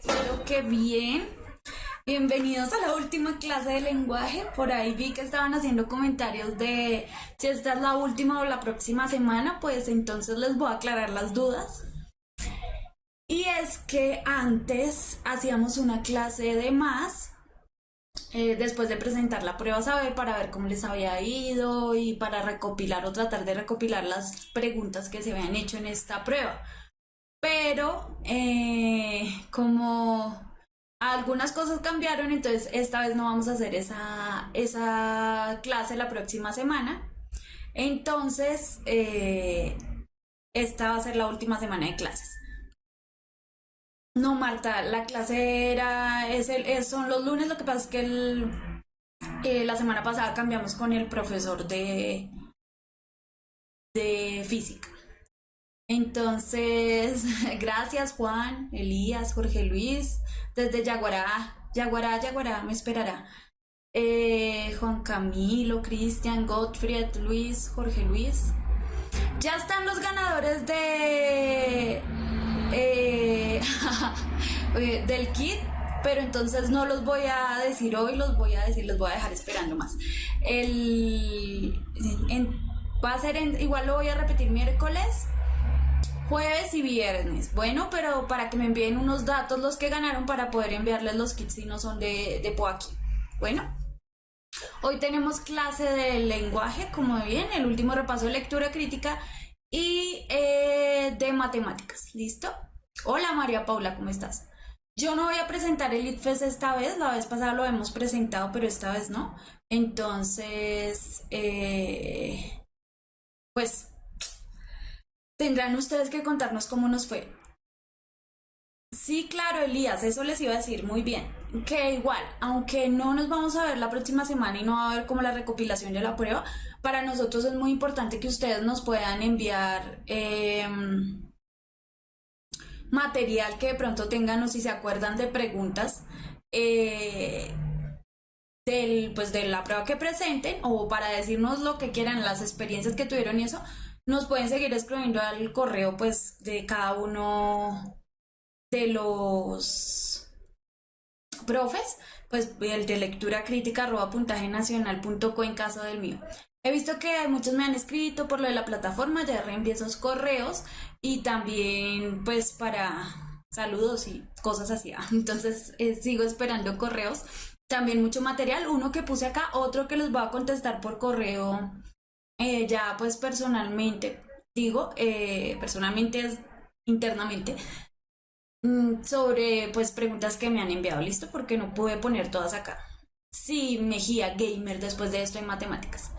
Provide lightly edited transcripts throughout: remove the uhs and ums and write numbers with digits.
Espero que bien. Bienvenidos a la última clase de lenguaje. Por ahí vi que estaban haciendo comentarios de si esta es la última o la próxima semana, pues entonces les voy a aclarar las dudas. Y es que antes hacíamos una clase de más, después de presentar la prueba saber para ver cómo les había ido y para recopilar o tratar de recopilar las preguntas que se habían hecho en esta prueba. Pero como algunas cosas cambiaron, entonces esta vez no vamos a hacer esa clase la próxima semana. Entonces, esta va a ser la última semana de clases. No, Marta, la clase son los lunes, lo que pasa es que la semana pasada cambiamos con el profesor de física. Entonces, gracias Juan, Elías, Jorge Luis, desde Yaguará me esperará. Juan Camilo, Cristian, Gottfried, Luis, Jorge Luis. Ya están los ganadores eh, del kit, pero entonces no los voy a decir hoy, los voy a dejar esperando más. Va a ser igual lo voy a repetir miércoles, jueves y viernes. Bueno, pero para que me envíen unos datos los que ganaron para poder enviarles los kits si no son de Poaki. Bueno, hoy tenemos clase de lenguaje, como bien, el último repaso de lectura crítica y de matemáticas. ¿Listo? Hola María Paula, ¿cómo estás? Yo no voy a presentar el ITFES esta vez, la vez pasada lo hemos presentado, pero esta vez no. Entonces, pues tendrán ustedes que contarnos cómo nos fue. Sí, claro, Elías, eso les iba a decir muy bien. Que igual, aunque no nos vamos a ver la próxima semana y no va a haber como la recopilación de la prueba, para nosotros es muy importante que ustedes nos puedan enviar material que de pronto tengan o si se acuerdan de preguntas eh, pues de la prueba que presenten o para decirnos lo que quieran, las experiencias que tuvieron y eso, nos pueden seguir escribiendo al correo pues de cada uno de los profes, pues el de lectura crítica @puntajenacional.co en caso del mío. He visto que muchos me han escrito por lo de la plataforma, ya reenvié esos correos y también pues para saludos y cosas así. Entonces sigo esperando correos. También mucho material, uno que puse acá, otro que les voy a contestar por correo ya pues personalmente. Digo, personalmente es internamente sobre pues preguntas que me han enviado, listo, porque no pude poner todas acá. Sí, Mejía, gamer, después de esto en matemáticas.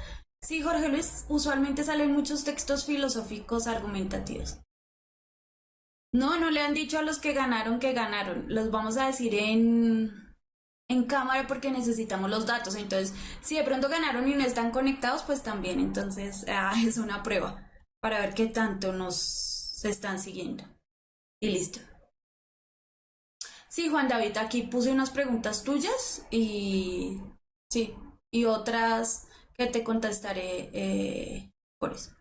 Sí, Jorge Luis, usualmente salen muchos textos filosóficos argumentativos. No, no le han dicho a los que ganaron. Los vamos a decir en cámara porque necesitamos los datos. Entonces, si de pronto ganaron y no están conectados, pues también. Entonces, es una prueba para ver qué tanto nos están siguiendo. Y listo. Sí, Juan David, aquí puse unas preguntas tuyas y sí, y otras que te contestaré por eso.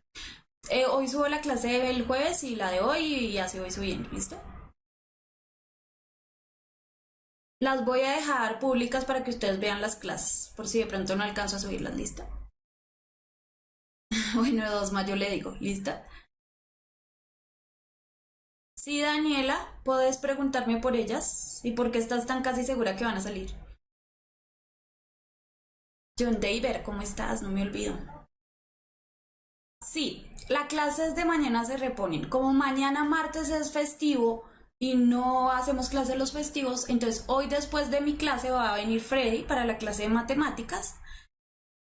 Hoy subo la clase del jueves y la de hoy y así voy subiendo, ¿listo? Las voy a dejar públicas para que ustedes vean las clases, por si de pronto no alcanzo a subirlas, ¿listo? Bueno, de dos más yo le digo, ¿lista? Sí, Daniela, puedes preguntarme por ellas y por qué estás tan casi segura que van a salir. John Daver, ¿cómo estás? No me olvido. Sí, las clases de mañana se reponen. Como mañana martes es festivo y no hacemos clase los festivos, entonces hoy después de mi clase va a venir Freddy para la clase de matemáticas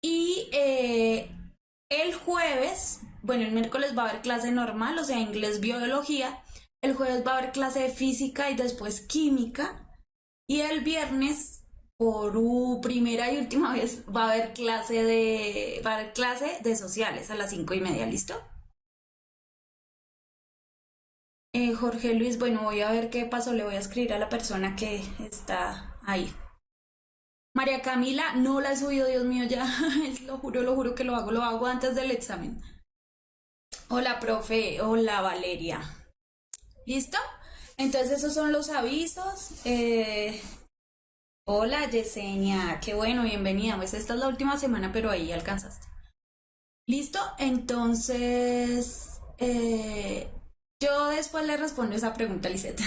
y el jueves, bueno, el miércoles va a haber clase normal, o sea, inglés, biología. El jueves va a haber clase de física y después química. Y el viernes, por primera y última vez, va a haber clase de sociales a las 5:30, ¿listo? Jorge Luis, bueno, voy a ver qué pasó, le voy a escribir a la persona que está ahí. María Camila, no la he subido, Dios mío, ya, lo juro que lo hago antes del examen. Hola, profe, hola, Valeria. ¿Listo? Entonces esos son los avisos. Hola Yesenia, qué bueno, bienvenida. Pues esta es la última semana, pero ahí alcanzaste. ¿Listo? Entonces, yo después le respondo esa pregunta, Lisette.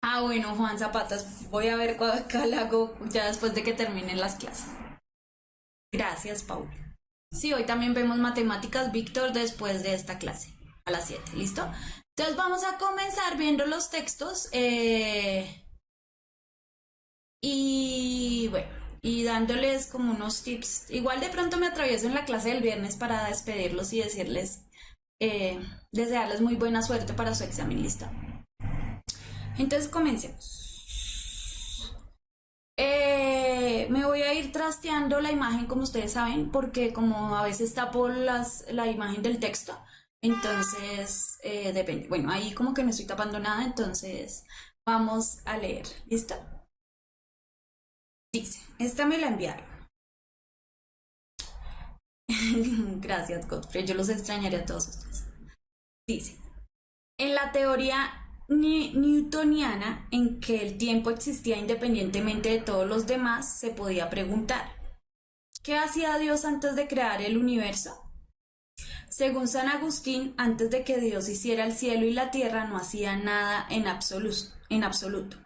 Ah, bueno, Juan Zapatas, voy a ver cuál hago ya después de que terminen las clases. Gracias, Paul. Sí, hoy también vemos matemáticas, Víctor, después de esta clase, a las 7, ¿listo? Entonces vamos a comenzar viendo los textos y bueno, y dándoles como unos tips. Igual de pronto me atravieso en la clase del viernes para despedirlos y decirles, desearles muy buena suerte para su examen, ¿listo? Entonces comencemos. Me voy a ir trasteando la imagen como ustedes saben, porque como a veces tapo la imagen del texto, entonces depende. Bueno, ahí como que no estoy tapando nada, entonces vamos a leer. ¿Listo? Dice, esta me la enviaron. Gracias, Godfrey. Yo los extrañaré a todos ustedes. Dice, en la teoría newtoniana en que el tiempo existía independientemente de todos los demás, se podía preguntar, ¿qué hacía Dios antes de crear el universo? Según San Agustín, antes de que Dios hiciera el cielo y la tierra, no hacía nada en absoluto.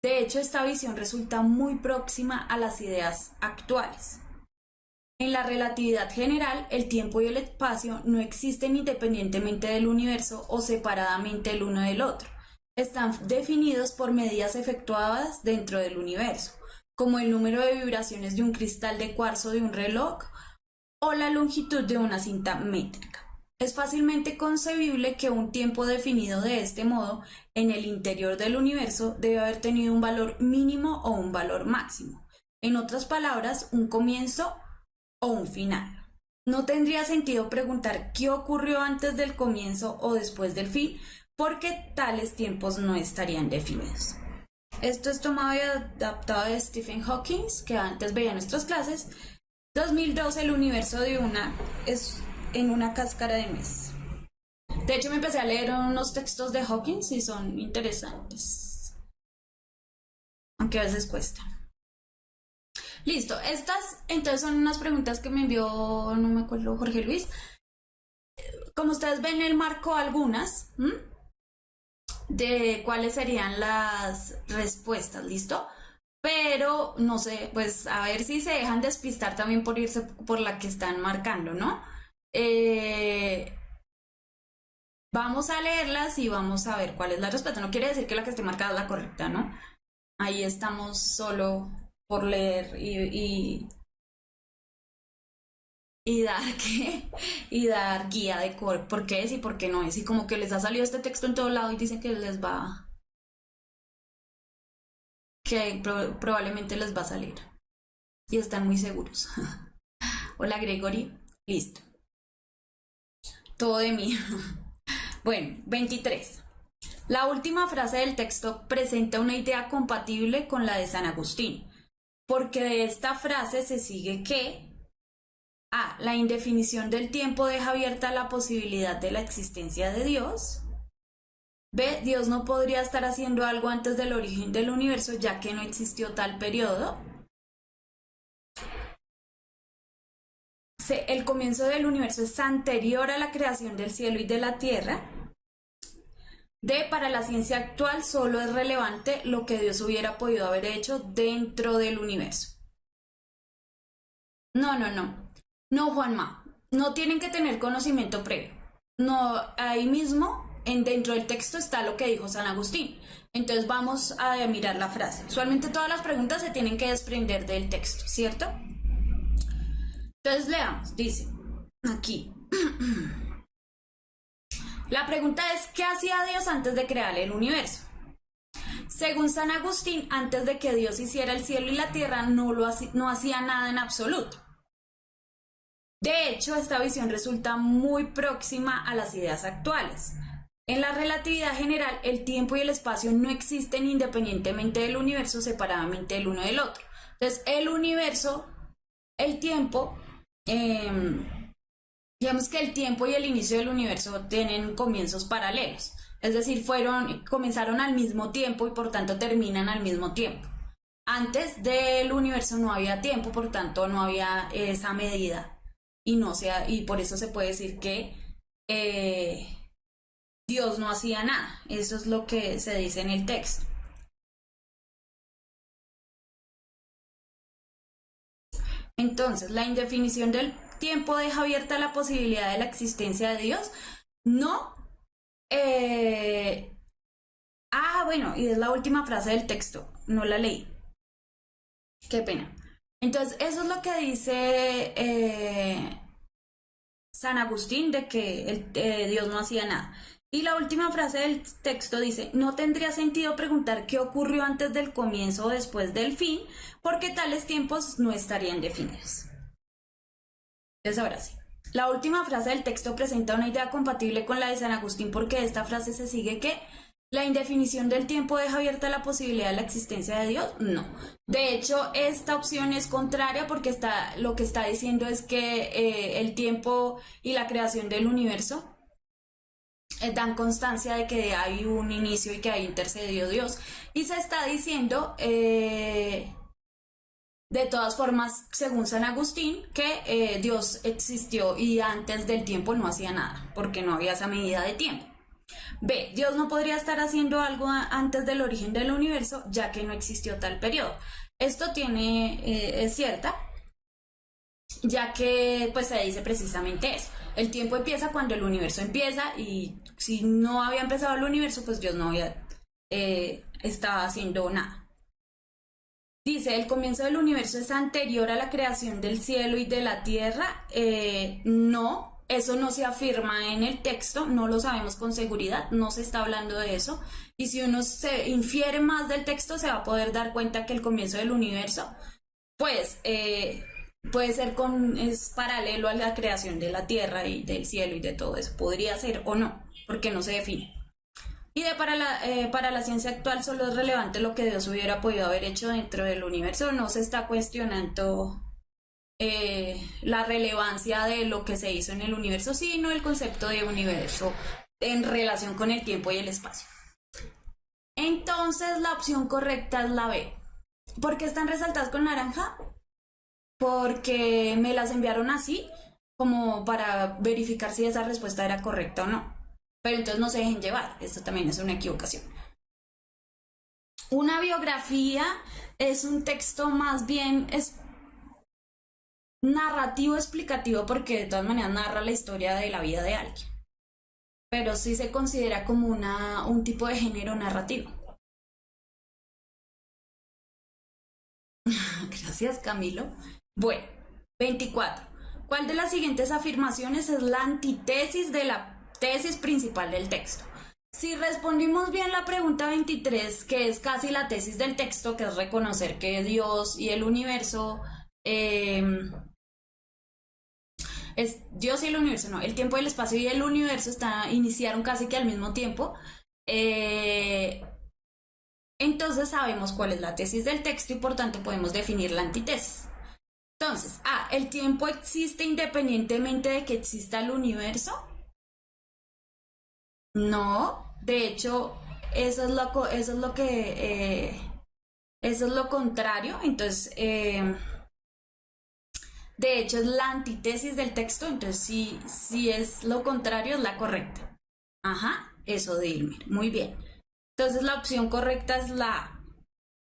De hecho, esta visión resulta muy próxima a las ideas actuales. En la relatividad general, el tiempo y el espacio no existen independientemente del universo o separadamente el uno del otro. Están definidos por medidas efectuadas dentro del universo, como el número de vibraciones de un cristal de cuarzo de un reloj o la longitud de una cinta métrica. Es fácilmente concebible que un tiempo definido de este modo en el interior del universo debe haber tenido un valor mínimo o un valor máximo. En otras palabras, un comienzo o un final. No tendría sentido preguntar qué ocurrió antes del comienzo o después del fin, porque tales tiempos no estarían definidos. Esto es tomado y adaptado de Stephen Hawking, que antes veía nuestras clases. 2012, el universo de es en una cáscara de nuez. De hecho, me empecé a leer unos textos de Hawking y son interesantes, aunque a veces cuesta. Listo, estas entonces son unas preguntas que me envió, no me acuerdo, Jorge Luis. Como ustedes ven, él marcó algunas de cuáles serían las respuestas, ¿listo? Pero no sé, pues a ver si se dejan despistar también por irse por la que están marcando, ¿no? Vamos a leerlas y vamos a ver cuál es la respuesta. No quiere decir que la que esté marcada es la correcta, ¿no? Ahí estamos solo por leer y dar ¿qué? Y dar guía de por qué es y por qué no es. Y como que les ha salido este texto en todo lado y dicen que les va, que probablemente les va a salir. Y están muy seguros. Hola Gregory, listo. Todo de mí. Bueno, 23. La última frase del texto presenta una idea compatible con la de San Agustín, porque de esta frase se sigue que A. La indefinición del tiempo deja abierta la posibilidad de la existencia de Dios. B. Dios no podría estar haciendo algo antes del origen del universo, ya que no existió tal periodo. C. El comienzo del universo es anterior a la creación del cielo y de la tierra. D. Para la ciencia actual solo es relevante lo que Dios hubiera podido haber hecho dentro del universo. No, no, no. No, Juanma. No tienen que tener conocimiento previo. No, ahí mismo, dentro del texto está lo que dijo San Agustín. Entonces vamos a mirar la frase. Usualmente todas las preguntas se tienen que desprender del texto, ¿cierto? Entonces leamos. Dice aquí. La pregunta es, ¿qué hacía Dios antes de crear el universo? Según San Agustín, antes de que Dios hiciera el cielo y la tierra, no hacía nada en absoluto. De hecho, esta visión resulta muy próxima a las ideas actuales. En la relatividad general, el tiempo y el espacio no existen independientemente del universo, separadamente el uno del otro. Entonces, el universo, el tiempo, digamos que el tiempo y el inicio del universo tienen comienzos paralelos. Es decir, comenzaron al mismo tiempo y por tanto terminan al mismo tiempo. Antes del universo no había tiempo, por tanto no había esa medida y por eso se puede decir que Dios no hacía nada. Eso es lo que se dice en el texto. Entonces, la indefinición del tiempo deja abierta la posibilidad de la existencia de Dios. No. Bueno, y es la última frase del texto. No la leí. Qué pena. Entonces, eso es lo que dice San Agustín de que Dios no hacía nada. Y la última frase del texto dice, no tendría sentido preguntar qué ocurrió antes del comienzo o después del fin, porque tales tiempos no estarían definidos. Entonces ahora sí. La última frase del texto presenta una idea compatible con la de San Agustín porque de esta frase se sigue que la indefinición del tiempo deja abierta la posibilidad de la existencia de Dios. No. De hecho, esta opción es contraria porque lo que está diciendo es que el tiempo y la creación del universo dan constancia de que hay un inicio y que ahí intercedió Dios. Y se está diciendo, de todas formas, según San Agustín, que Dios existió y antes del tiempo no hacía nada, porque no había esa medida de tiempo. B. Dios no podría estar haciendo algo antes del origen del universo, ya que no existió tal periodo. Esto es cierta, ya que pues se dice precisamente eso. El tiempo empieza cuando el universo empieza y si no había empezado el universo, pues Dios no había estaba haciendo nada. Dice, el comienzo del universo es anterior a la creación del cielo y de la tierra. No, eso no se afirma en el texto, no lo sabemos con seguridad, no se está hablando de eso. Y si uno se infiere más del texto, se va a poder dar cuenta que el comienzo del universo, pues, puede ser es paralelo a la creación de la tierra y del cielo y de todo eso. Podría ser o no, porque no se define. Y para la ciencia actual solo es relevante lo que Dios hubiera podido haber hecho dentro del universo. No se está cuestionando la relevancia de lo que se hizo en el universo, sino el concepto de universo en relación con el tiempo y el espacio. Entonces la opción correcta es la B. ¿Por qué están resaltadas con naranja? Porque me las enviaron así, como para verificar si esa respuesta era correcta o no. Pero entonces no se dejen llevar, esto también es una equivocación. Una biografía es un texto más bien narrativo explicativo porque de todas maneras narra la historia de la vida de alguien. Pero sí se considera como un tipo de género narrativo. Gracias, Camilo. Bueno, 24. ¿Cuál de las siguientes afirmaciones es la antítesis de la tesis principal del texto? Si respondimos bien la pregunta 23, que es casi la tesis del texto, que es reconocer que Dios y el universo es Dios y el universo, no, el tiempo, el espacio y el universo iniciaron casi que al mismo tiempo. Entonces sabemos cuál es la tesis del texto y por tanto podemos definir la antítesis. Entonces, ¿el tiempo existe independientemente de que exista el universo? No, de hecho, eso es lo contrario. Entonces, de hecho, es la antítesis del texto. Entonces, si es lo contrario, es la correcta. Ajá, eso de Ilmer. Muy bien. Entonces, la opción correcta es la A.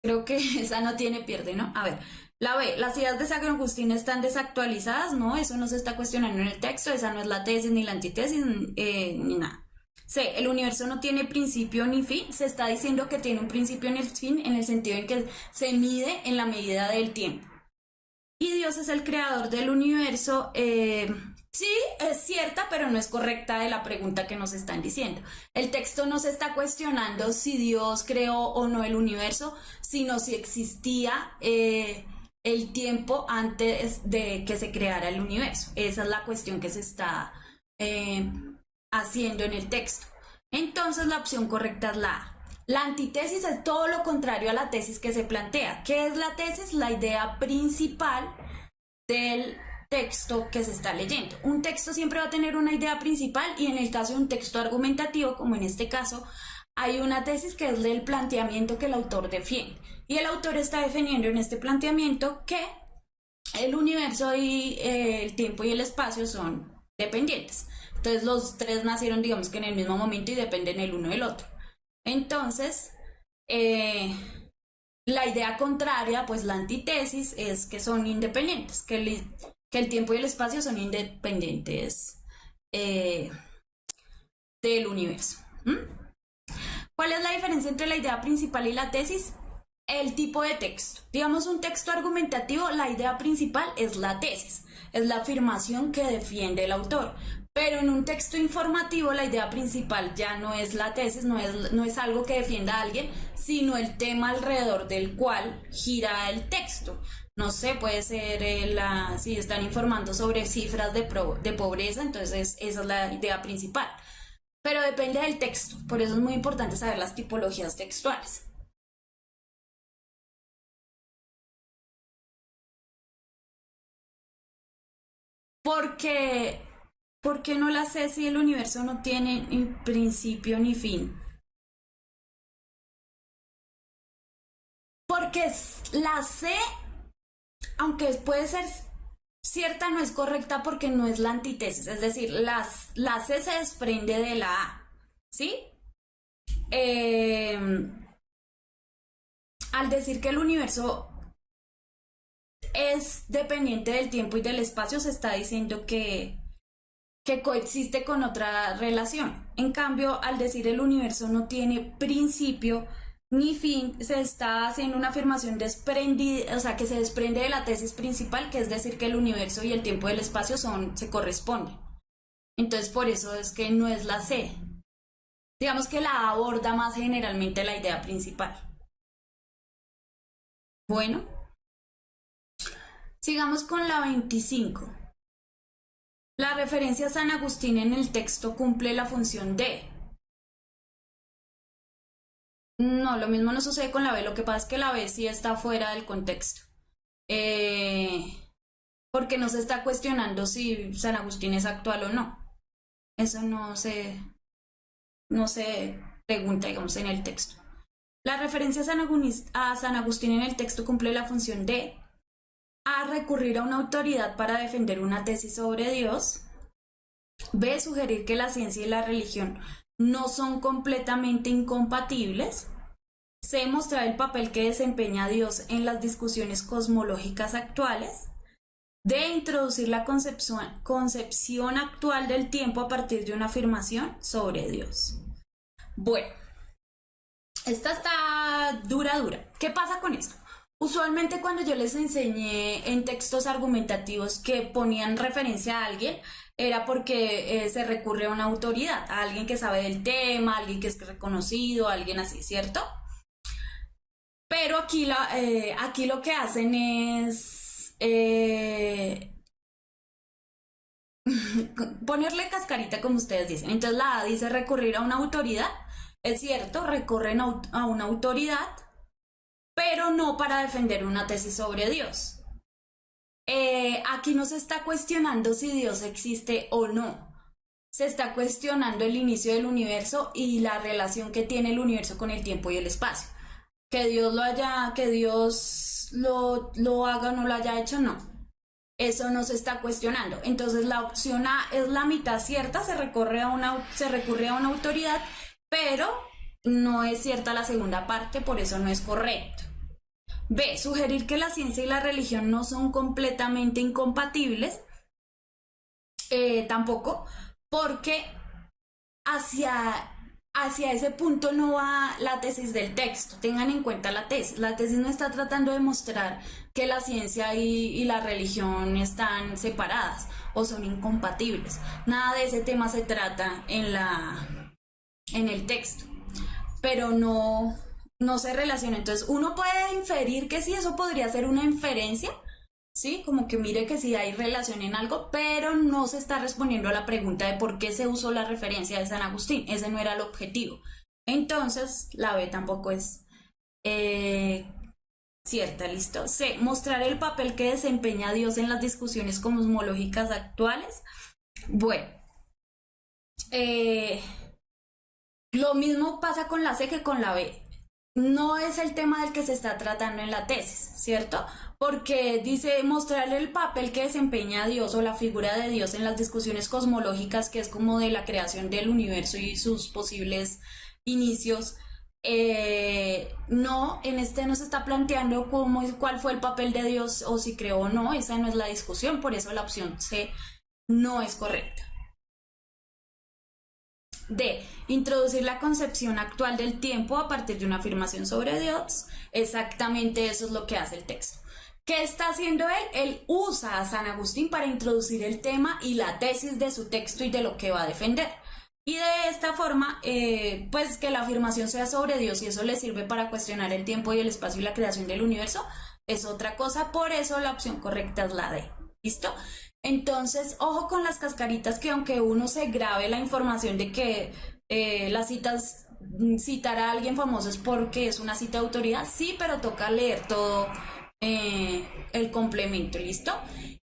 Creo que esa no tiene pierde, ¿no? A ver, la B, las ideas de San Agustín están desactualizadas. No, eso no se está cuestionando en el texto. Esa no es la tesis ni la antítesis ni nada. C, el universo no tiene principio ni fin. Se está diciendo que tiene un principio ni fin en el sentido en que se mide en la medida del tiempo. Y Dios es el creador del universo. Sí, es cierta, pero no es correcta de la pregunta que nos están diciendo. El texto no se está cuestionando si Dios creó o no el universo, sino si existía el tiempo antes de que se creara el universo. Esa es la cuestión que se está haciendo en el texto. Entonces la opción correcta es la A. La antítesis es todo lo contrario a la tesis que se plantea. ¿Qué es la tesis? La idea principal del texto que se está leyendo. Un texto siempre va a tener una idea principal y en el caso de un texto argumentativo, como en este caso, hay una tesis que es del planteamiento que el autor defiende. Y el autor está defendiendo en este planteamiento que el universo y el tiempo y el espacio son dependientes. Entonces los tres nacieron, digamos que en el mismo momento y dependen el uno del otro. Entonces, la idea contraria, pues la antítesis, es que son independientes, que el tiempo y el espacio son independientes eh, del universo. ¿Mm? ¿Cuál es la diferencia entre la idea principal y la tesis? El tipo de texto. Digamos, un texto argumentativo, la idea principal es la tesis, es la afirmación que defiende el autor. Pero en un texto informativo la idea principal ya no es la tesis, no es algo que defienda a alguien, sino el tema alrededor del cual gira el texto. No sé, puede ser si están informando sobre cifras de pobreza, entonces esa es la idea principal. Pero depende del texto, por eso es muy importante saber las tipologías textuales. Porque, ¿por qué no la sé si el universo no tiene ni principio ni fin? Porque la C, aunque puede ser cierta, no es correcta porque no es la antítesis. Es decir, la C se desprende de la A. ¿Sí? Eh, al decir que el universo es dependiente del tiempo y del espacio, se está diciendo que coexiste con otra relación. En cambio, al decir el universo no tiene principio ni fin, se está haciendo una afirmación desprendida, o sea, que se desprende de la tesis principal, que es decir que el universo y el tiempo y el espacio se corresponden. Entonces, por eso es que no es la C. Digamos que la aborda más generalmente la idea principal. Bueno, sigamos con la 25. La referencia a San Agustín en el texto cumple la función de. No, lo mismo no sucede con la B, lo que pasa es que la B sí está fuera del contexto. Eh, porque no se está cuestionando si San Agustín es actual o no. Eso no se pregunta, digamos, en el texto. La referencia a San Agustín en el texto cumple la función de A. Recurrir a una autoridad para defender una tesis sobre Dios. B. Sugerir que la ciencia y la religión no son completamente incompatibles. C. Mostrar el papel que desempeña Dios en las discusiones cosmológicas actuales. D. Introducir la concepción actual del tiempo a partir de una afirmación sobre Dios. Bueno, esta está dura, dura. ¿Qué pasa con esto? Usualmente cuando yo les enseñé en textos argumentativos que ponían referencia a alguien, era porque se recurre a una autoridad, a alguien que sabe del tema, a alguien que es reconocido, a alguien así, ¿cierto? Pero aquí lo que hacen es ponerle cascarita, como ustedes dicen. Entonces la A dice recurrir a una autoridad. Es cierto, recurren a una autoridad, pero no para defender una tesis sobre Dios. Aquí no se está cuestionando si Dios existe o no. Se está cuestionando el inicio del universo y la relación que tiene el universo con el tiempo y el espacio. Que Dios lo haga o no lo haya hecho, no. Eso no se está cuestionando. Entonces la opción A es la mitad cierta, se recurre a una autoridad, pero no es cierta la segunda parte, por eso no es correcto. B. Sugerir que la ciencia y la religión no son completamente incompatibles. Tampoco, porque hacia ese punto no va la tesis del texto. Tengan en cuenta la tesis. La tesis no está tratando de mostrar que la ciencia y la religión están separadas o son incompatibles. Nada de ese tema se trata en el texto, pero no se relaciona. Entonces uno puede inferir que sí, eso podría ser una inferencia, ¿sí? Como que mire que sí hay relación en algo, pero no se está respondiendo a la pregunta de por qué se usó la referencia de San Agustín. Ese no era el objetivo. Entonces la B tampoco es cierta, listo. C, mostrar el papel que desempeña Dios en las discusiones cosmológicas actuales. Bueno, eh, lo mismo pasa con la C que con la B. No es el tema del que se está tratando en la tesis, ¿cierto? Porque dice mostrar el papel que desempeña Dios o la figura de Dios en las discusiones cosmológicas, que es como de la creación del universo y sus posibles inicios. No, en este no se está planteando cuál fue el papel de Dios o si creó o no, esa no es la discusión, por eso la opción C no es correcta. D. Introducir la concepción actual del tiempo a partir de una afirmación sobre Dios. Exactamente eso es lo que hace el texto. ¿Qué está haciendo él? Él usa a San Agustín para introducir el tema y la tesis de su texto y de lo que va a defender. Y de esta forma, pues que la afirmación sea sobre Dios y eso le sirve para cuestionar el tiempo y el espacio y la creación del universo, es otra cosa. Por eso la opción correcta es la D. ¿Listo? Entonces, ojo con las cascaritas, que aunque uno se grabe la información de que las citas, citar a alguien famoso es porque es una cita de autoridad, sí, pero toca leer todo el complemento, ¿listo?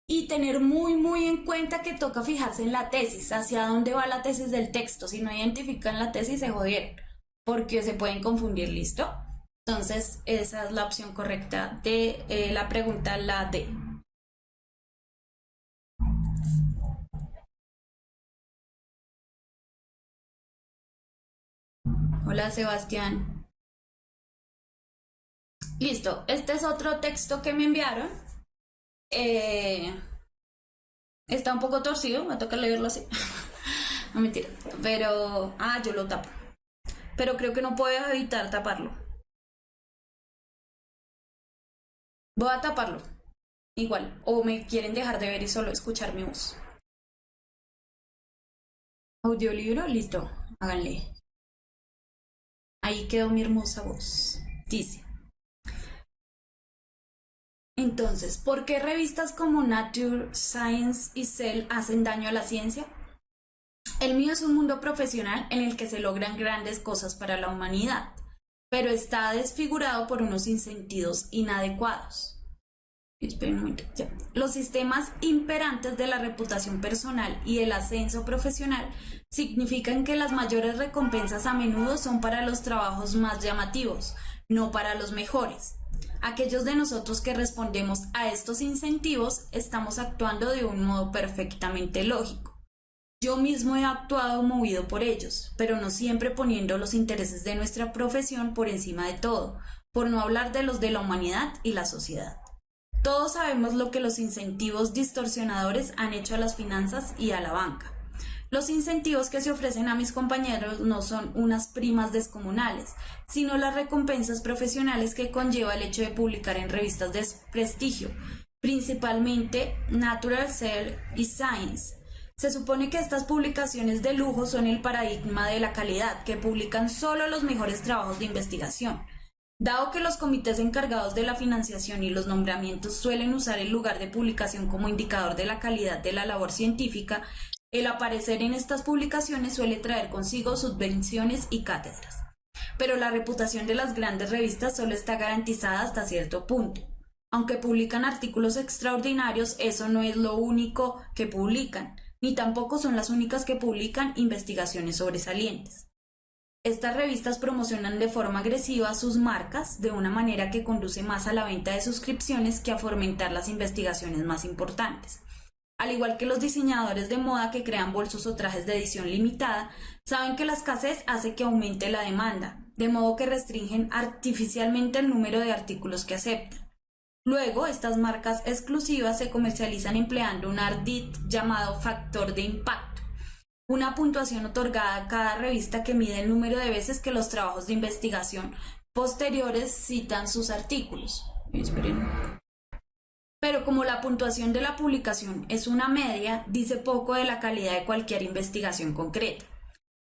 Y tener muy en cuenta que toca fijarse en la tesis, hacia dónde va la tesis del texto. Si no identifican la tesis, se jodieron, porque se pueden confundir, ¿listo? Entonces, esa es la opción correcta de la pregunta, la D. Hola, Sebastián. Listo, este es otro texto que me enviaron. Está un poco torcido, me toca leerlo así. No, mentira. Pero, yo lo tapo. Pero creo que no puedo evitar taparlo. Voy a taparlo. Igual. O me quieren dejar de ver y solo escuchar mi voz. Audiolibro, listo. Háganle. Ahí quedó mi hermosa voz. Dice. Entonces, ¿por qué revistas como Nature, Science y Cell hacen daño a la ciencia? El mío es un mundo profesional en el que se logran grandes cosas para la humanidad, pero está desfigurado por unos incentivos inadecuados. Esperen un momento, ya. Los sistemas imperantes de la reputación personal y el ascenso profesional significan que las mayores recompensas a menudo son para los trabajos más llamativos, no para los mejores. Aquellos de nosotros que respondemos a estos incentivos estamos actuando de un modo perfectamente lógico. Yo mismo he actuado movido por ellos, pero no siempre poniendo los intereses de nuestra profesión por encima de todo, por no hablar de los de la humanidad y la sociedad. Todos sabemos lo que los incentivos distorsionadores han hecho a las finanzas y a la banca. Los incentivos que se ofrecen a mis compañeros no son unas primas descomunales, sino las recompensas profesionales que conlleva el hecho de publicar en revistas de prestigio, principalmente Natural, Cell y Science. Se supone que estas publicaciones de lujo son el paradigma de la calidad, que publican solo los mejores trabajos de investigación. Dado que los comités encargados de la financiación y los nombramientos suelen usar el lugar de publicación como indicador de la calidad de la labor científica, el aparecer en estas publicaciones suele traer consigo subvenciones y cátedras. Pero la reputación de las grandes revistas solo está garantizada hasta cierto punto. Aunque publican artículos extraordinarios, eso no es lo único que publican, ni tampoco son las únicas que publican investigaciones sobresalientes. Estas revistas promocionan de forma agresiva sus marcas de una manera que conduce más a la venta de suscripciones que a fomentar las investigaciones más importantes. Al igual que los diseñadores de moda que crean bolsos o trajes de edición limitada, saben que la escasez hace que aumente la demanda, de modo que restringen artificialmente el número de artículos que aceptan. Luego, estas marcas exclusivas se comercializan empleando un ardid llamado factor de impacto, una puntuación otorgada a cada revista que mide el número de veces que los trabajos de investigación posteriores citan sus artículos. Esperen. Pero como la puntuación de la publicación es una media, dice poco de la calidad de cualquier investigación concreta.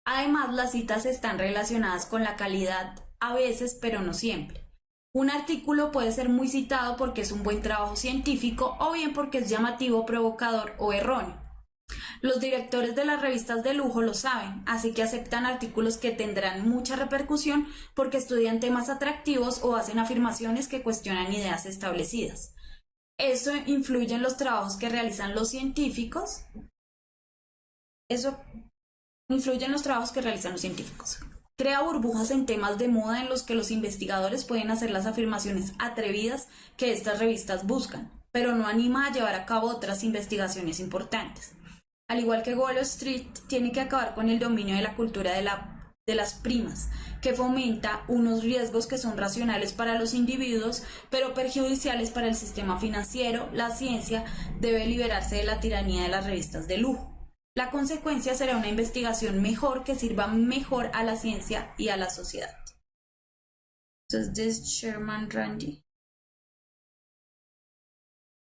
Además, las citas están relacionadas con la calidad a veces, pero no siempre. Un artículo puede ser muy citado porque es un buen trabajo científico o bien porque es llamativo, provocador o erróneo. Los directores de las revistas de lujo lo saben, así que aceptan artículos que tendrán mucha repercusión porque estudian temas atractivos o hacen afirmaciones que cuestionan ideas establecidas. Eso influye en los trabajos que realizan los científicos. Eso influye en los trabajos que realizan los científicos. Crea burbujas en temas de moda en los que los investigadores pueden hacer las afirmaciones atrevidas que estas revistas buscan, pero no anima a llevar a cabo otras investigaciones importantes. Al igual que Wall Street, tiene que acabar con el dominio de la cultura de las primas, que fomenta unos riesgos que son racionales para los individuos, pero perjudiciales para el sistema financiero. La ciencia debe liberarse de la tiranía de las revistas de lujo. La consecuencia será una investigación mejor que sirva mejor a la ciencia y a la sociedad. Entonces, this Sherman Randi.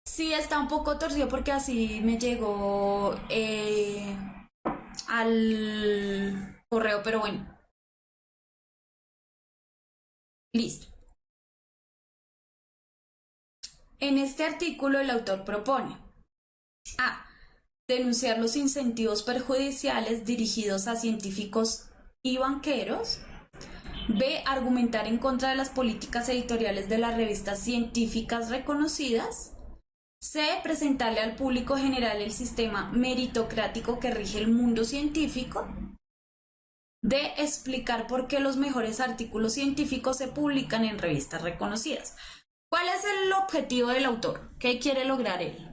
Sí, está un poco torcido porque así me llegó al correo, pero bueno. Listo. En este artículo el autor propone A. Denunciar los incentivos perjudiciales dirigidos a científicos y banqueros. B. Argumentar en contra de las políticas editoriales de las revistas científicas reconocidas. C. Presentarle al público general el sistema meritocrático que rige el mundo científico. D. Explicar por qué los mejores artículos científicos se publican en revistas reconocidas. ¿Cuál es el objetivo del autor? ¿Qué quiere lograr él?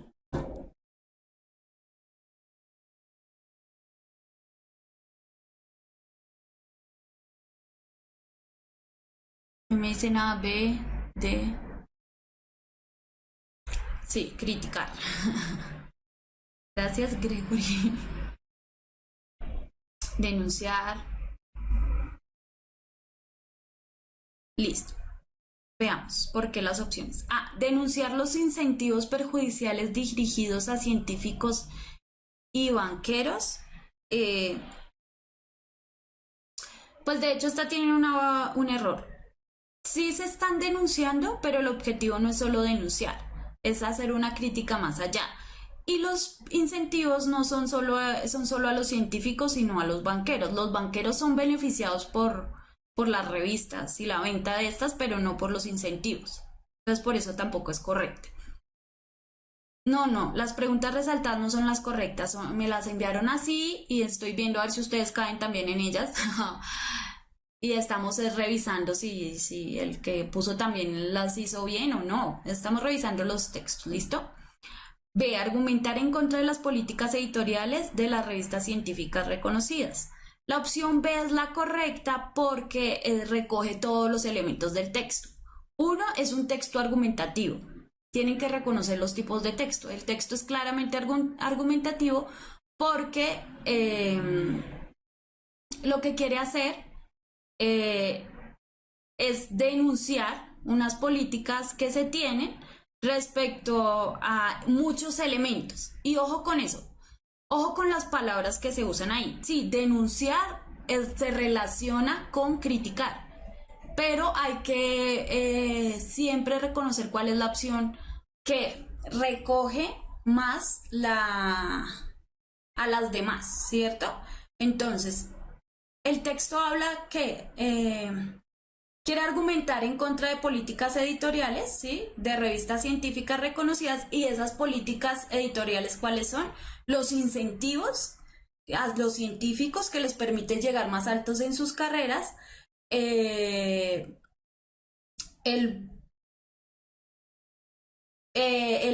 Me dicen A, B, D. Sí, criticar. Gracias, Gregory. Denunciar. Listo. Veamos por qué las opciones. A. Denunciar los incentivos perjudiciales dirigidos a científicos y banqueros. Pues de hecho esta tiene un error. Sí se están denunciando, pero el objetivo no es solo denunciar, es hacer una crítica más allá. Y los incentivos no son solo a los científicos, sino a los banqueros. Los banqueros son beneficiados por las revistas y la venta de estas, pero no por los incentivos. Entonces por eso tampoco es correcto. No, las preguntas resaltadas no son las correctas, me las enviaron así y estoy viendo a ver si ustedes caen también en ellas. Y estamos revisando si el que puso también las hizo bien o no. Estamos revisando los textos, ¿listo? B. Argumentar en contra de las políticas editoriales de las revistas científicas reconocidas. La opción B es la correcta porque recoge todos los elementos del texto. Uno es un texto argumentativo. Tienen que reconocer los tipos de texto. El texto es claramente argumentativo porque lo que quiere hacer es denunciar unas políticas que se tienen respecto a muchos elementos. Y ojo con eso, ojo con las palabras que se usan ahí. Sí, denunciar se relaciona con criticar, pero hay que siempre reconocer cuál es la opción que recoge más a las demás, ¿cierto? Entonces, el texto habla que quiere argumentar en contra de políticas editoriales, ¿sí? De revistas científicas reconocidas, y esas políticas editoriales, ¿cuáles son? Los incentivos a los científicos que les permiten llegar más altos en sus carreras, el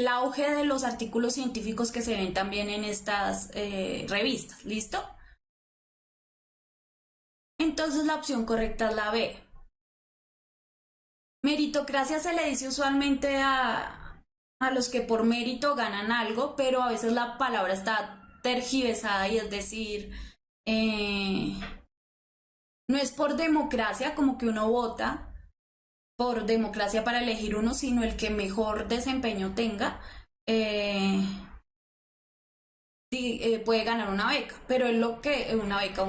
auge de los artículos científicos que se ven también en estas revistas, ¿listo? Entonces la opción correcta es la B. Meritocracia se le dice usualmente a los que por mérito ganan algo, pero a veces la palabra está tergiversada y es decir, no es por democracia como que uno vota por democracia para elegir uno, sino el que mejor desempeño tenga puede ganar una beca, pero es lo que una beca,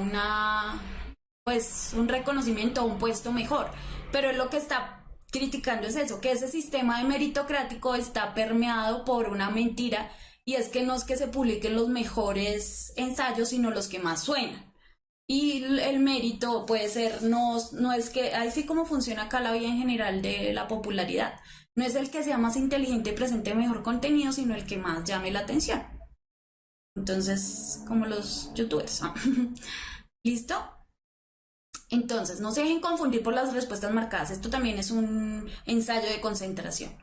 pues un reconocimiento, un puesto mejor, pero es lo que está criticando es eso, que ese sistema de meritocrático está permeado por una mentira y es que no es que se publiquen los mejores ensayos, sino los que más suenan. Y el mérito puede ser, no es que, así como funciona acá la vida en general de la popularidad, no es el que sea más inteligente y presente mejor contenido, sino el que más llame la atención. Entonces, como los youtubers. ¿Listo? Entonces, no se dejen confundir por las respuestas marcadas. Esto también es un ensayo de concentración.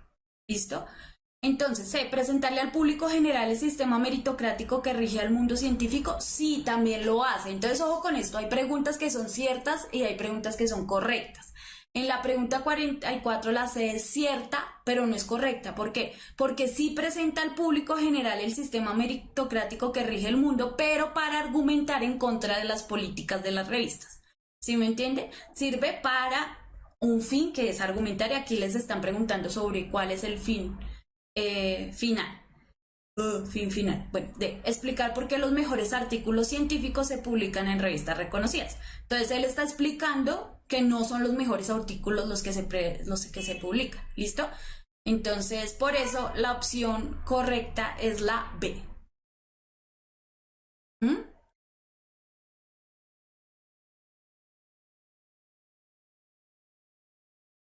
¿Listo? Entonces, ¿se presentarle al público general el sistema meritocrático que rige al mundo científico? Sí, también lo hace. Entonces, ojo con esto. Hay preguntas que son ciertas y hay preguntas que son correctas. En la pregunta 44 la C es cierta, pero no es correcta. ¿Por qué? Porque sí presenta al público general el sistema meritocrático que rige el mundo, pero para argumentar en contra de las políticas de las revistas. ¿Sí me entiende? Sirve para un fin que es argumentar y aquí les están preguntando sobre cuál es el fin final. Fin final. Bueno, de explicar por qué los mejores artículos científicos se publican en revistas reconocidas. Entonces él está explicando que no son los mejores artículos los que se publican. ¿Listo? Entonces, por eso la opción correcta es la B.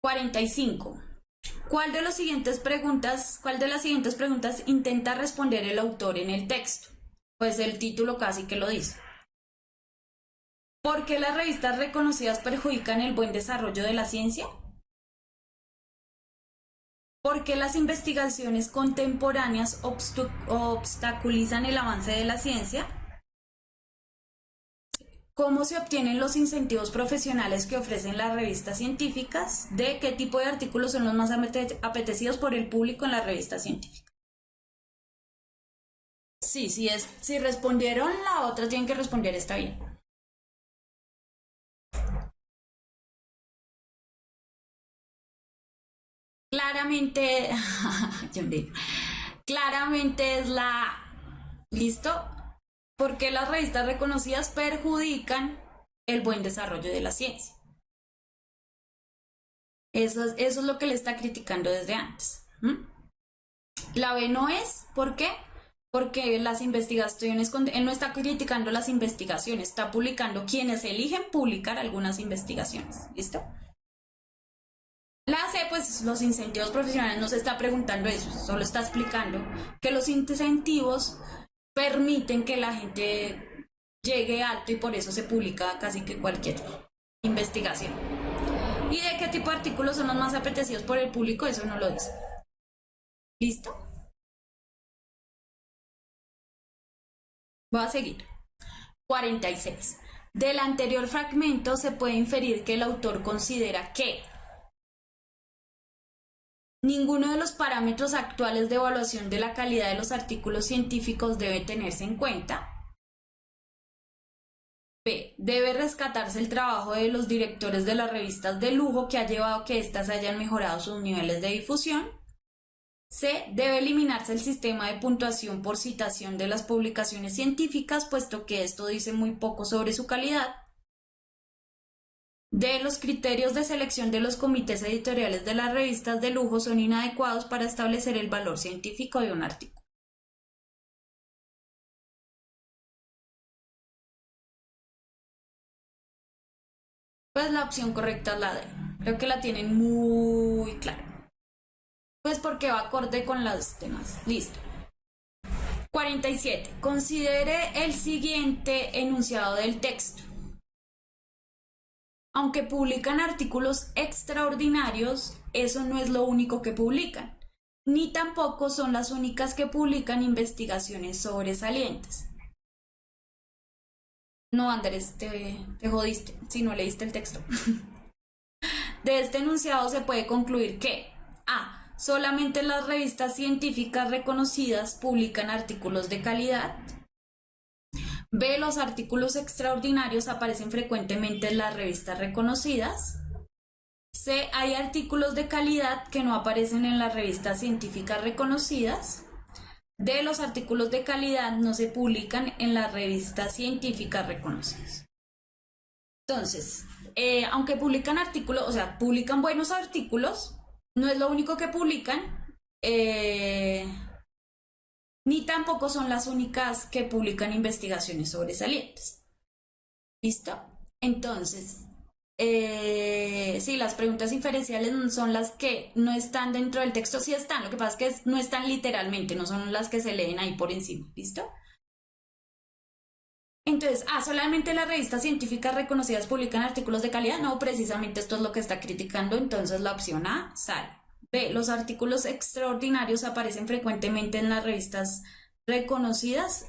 45. ¿Cuál de las siguientes preguntas intenta responder el autor en el texto? Pues el título casi que lo dice. ¿Por qué las revistas reconocidas perjudican el buen desarrollo de la ciencia? ¿Por qué las investigaciones contemporáneas obstaculizan el avance de la ciencia? ¿Cómo se obtienen los incentivos profesionales que ofrecen las revistas científicas? ¿De qué tipo de artículos son los más apetecidos por el público en las revistas científicas? Sí, si respondieron la otra, tienen que responder esta bien. Claramente, claramente es la... ¿Listo? Porque las revistas reconocidas perjudican el buen desarrollo de la ciencia. Eso es lo que le está criticando desde antes. La B no es, ¿por qué? Porque las investigaciones, él no está criticando las investigaciones, está publicando quienes eligen publicar algunas investigaciones. ¿Listo? La C, pues los incentivos profesionales no se está preguntando eso, solo está explicando que los incentivos permiten que la gente llegue alto y por eso se publica casi que cualquier investigación. ¿Y de qué tipo de artículos son los más apetecidos por el público? Eso no lo dice. ¿Listo? Voy a seguir. 46. Del anterior fragmento se puede inferir que el autor considera que ninguno de los parámetros actuales de evaluación de la calidad de los artículos científicos debe tenerse en cuenta. B. Debe rescatarse el trabajo de los directores de las revistas de lujo que ha llevado a que éstas hayan mejorado sus niveles de difusión. C. Debe eliminarse el sistema de puntuación por citación de las publicaciones científicas, puesto que esto dice muy poco sobre su calidad. D. Los criterios de selección de los comités editoriales de las revistas de lujo son inadecuados para establecer el valor científico de un artículo. Pues la opción correcta es la D. Creo que la tienen muy clara. Pues porque va acorde con los temas. Listo. 47. Considere el siguiente enunciado del texto. Aunque publican artículos extraordinarios, eso no es lo único que publican, ni tampoco son las únicas que publican investigaciones sobresalientes. No, Andrés, te jodiste si no leíste el texto. De este enunciado se puede concluir que A. Solamente las revistas científicas reconocidas publican artículos de calidad. B. Los artículos extraordinarios aparecen frecuentemente en las revistas reconocidas. C. Hay artículos de calidad que no aparecen en las revistas científicas reconocidas. D. Los artículos de calidad no se publican en las revistas científicas reconocidas. Entonces, aunque publican artículos, o sea, publican buenos artículos, no es lo único que publican. ni tampoco son las únicas que publican investigaciones sobresalientes. ¿Listo? Entonces, sí, las preguntas inferenciales son las que no están dentro del texto, sí están, lo que pasa es que no están literalmente, no son las que se leen ahí por encima, ¿listo? Entonces, solamente las revistas científicas reconocidas publican artículos de calidad, no, precisamente esto es lo que está criticando, entonces la opción A sale. B, los artículos extraordinarios aparecen frecuentemente en las revistas reconocidas.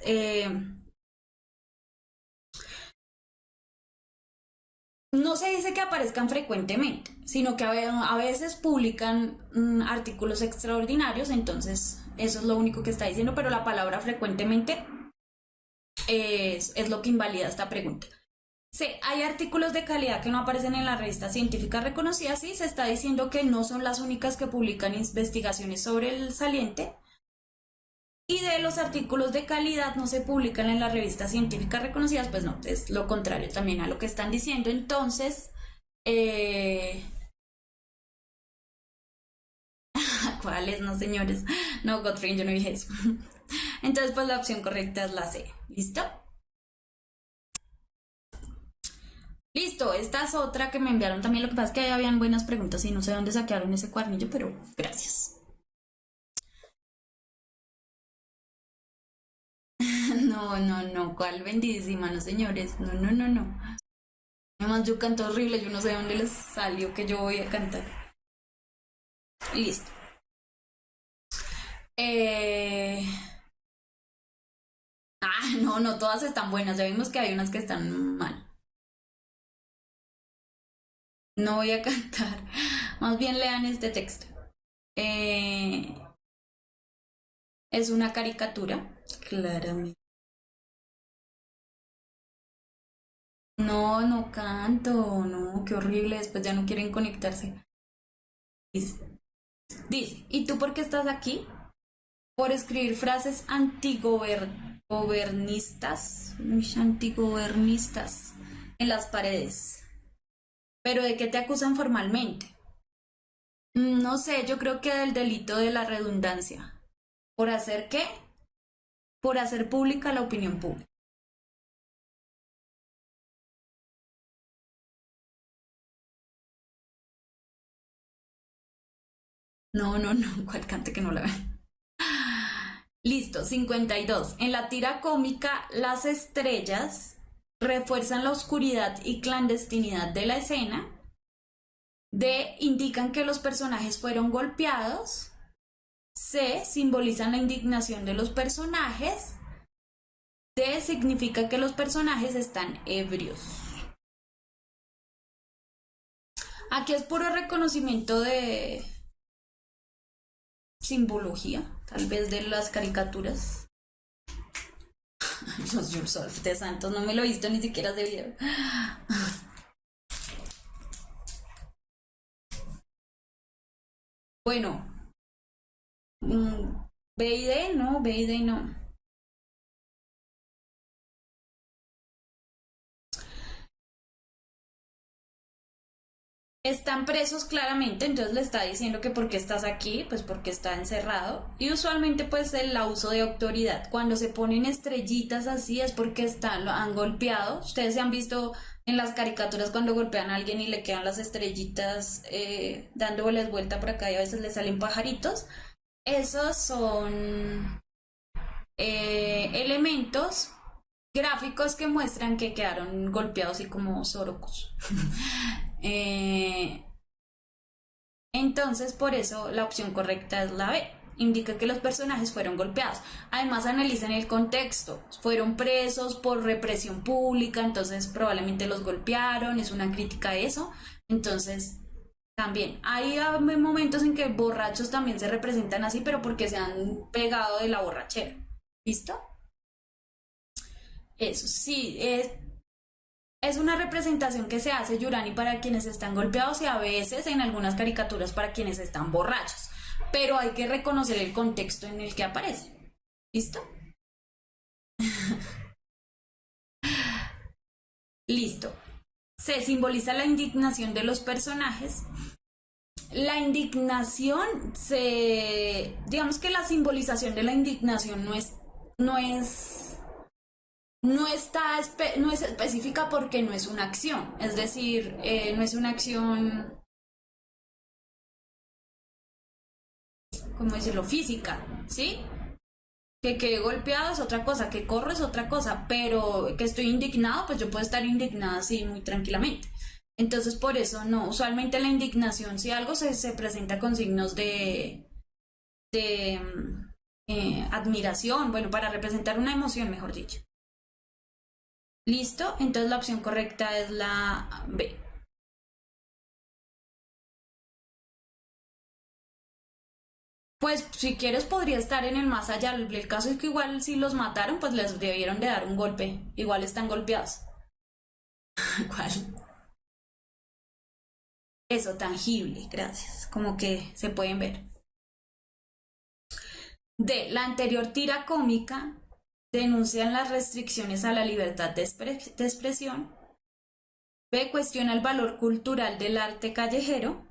No se dice que aparezcan frecuentemente, sino que a veces publican artículos extraordinarios, entonces eso es lo único que está diciendo, pero la palabra frecuentemente es lo que invalida esta pregunta. C, hay artículos de calidad que no aparecen en las revistas científicas reconocidas, sí, se está diciendo que no son las únicas que publican investigaciones sobre el saliente. Y de los artículos de calidad no se publican en las revistas científicas reconocidas, pues no, es lo contrario también a lo que están diciendo. Entonces, ¿cuáles? No, señores. No, Godfrey, yo no dije eso. Entonces, pues la opción correcta es la C. ¿Listo? Listo, esta es otra que me enviaron también. Lo que pasa es que ahí habían buenas preguntas y no sé dónde saquearon ese cuadernillo, pero gracias. No, no, no, ¿cuál bendísima? No, señores, no, no, no, no. Además, yo canto horrible, yo no sé dónde les salió que yo voy a cantar. Listo. Eh... no, no, todas están buenas. Ya vimos que hay unas que están mal. No voy a cantar. Más bien lean este texto. Eh... Es una caricatura, claramente. No, no canto, no, qué horrible. Después ya no quieren conectarse. Dice, ¿y tú por qué estás aquí? Por escribir frases antigobernistas en las paredes. ¿Pero de qué te acusan formalmente? No sé, yo creo que del delito de la redundancia. ¿Por hacer qué? Por hacer pública la opinión pública. No, no, no, cuál cante que no la ven. Listo, 52. En la tira cómica, las estrellas refuerzan la oscuridad y clandestinidad de la escena. D, indican que los personajes fueron golpeados. C, simbolizan la indignación de los personajes. D, significa que los personajes están ebrios. Aquí es puro reconocimiento de simbología, tal vez de las caricaturas. Los Yursolf de Santos, no me lo he visto ni siquiera de video. Bueno, B y D no, B y D no. Están presos claramente, entonces le está diciendo que por qué estás aquí, pues porque está encerrado. Y usualmente pues el abuso de autoridad, cuando se ponen estrellitas así es porque lo han golpeado. Ustedes se han visto en las caricaturas cuando golpean a alguien y le quedan las estrellitas dándoles vuelta por acá y a veces le salen pajaritos. Esos son elementos gráficos que muestran que quedaron golpeados y como sorocos. Entonces, por eso la opción correcta es la B. Indica que los personajes fueron golpeados. Además, analizan el contexto. Fueron presos por represión pública, entonces probablemente los golpearon. Es una crítica a eso. Entonces, también hay momentos en que borrachos también se representan así, pero porque se han pegado de la borrachera. ¿Listo? Eso sí, es una representación que se hace Yurani para quienes están golpeados y a veces en algunas caricaturas para quienes están borrachos. Pero hay que reconocer el contexto en el que aparece. ¿Listo? Listo. Se simboliza la indignación de los personajes. La indignación digamos que la simbolización de la indignación no es, no es específica porque no es una acción, es decir, no es una acción, ¿cómo decirlo?, física, ¿sí? Que quede golpeado es otra cosa, que corro es otra cosa, pero que estoy indignado, pues yo puedo estar indignada así muy tranquilamente. Entonces, por eso no, usualmente la indignación, si algo se presenta con signos de admiración, bueno, para representar una emoción, mejor dicho. ¿Listo? Entonces la opción correcta es la B. Pues si quieres podría estar en el más allá. El caso es que igual si los mataron, pues les debieron de dar un golpe. Igual están golpeados. ¿Cuál? Eso, tangible, gracias. Como que se pueden ver. D. La anterior tira cómica denuncian las restricciones a la libertad de expresión. B. Cuestiona el valor cultural del arte callejero.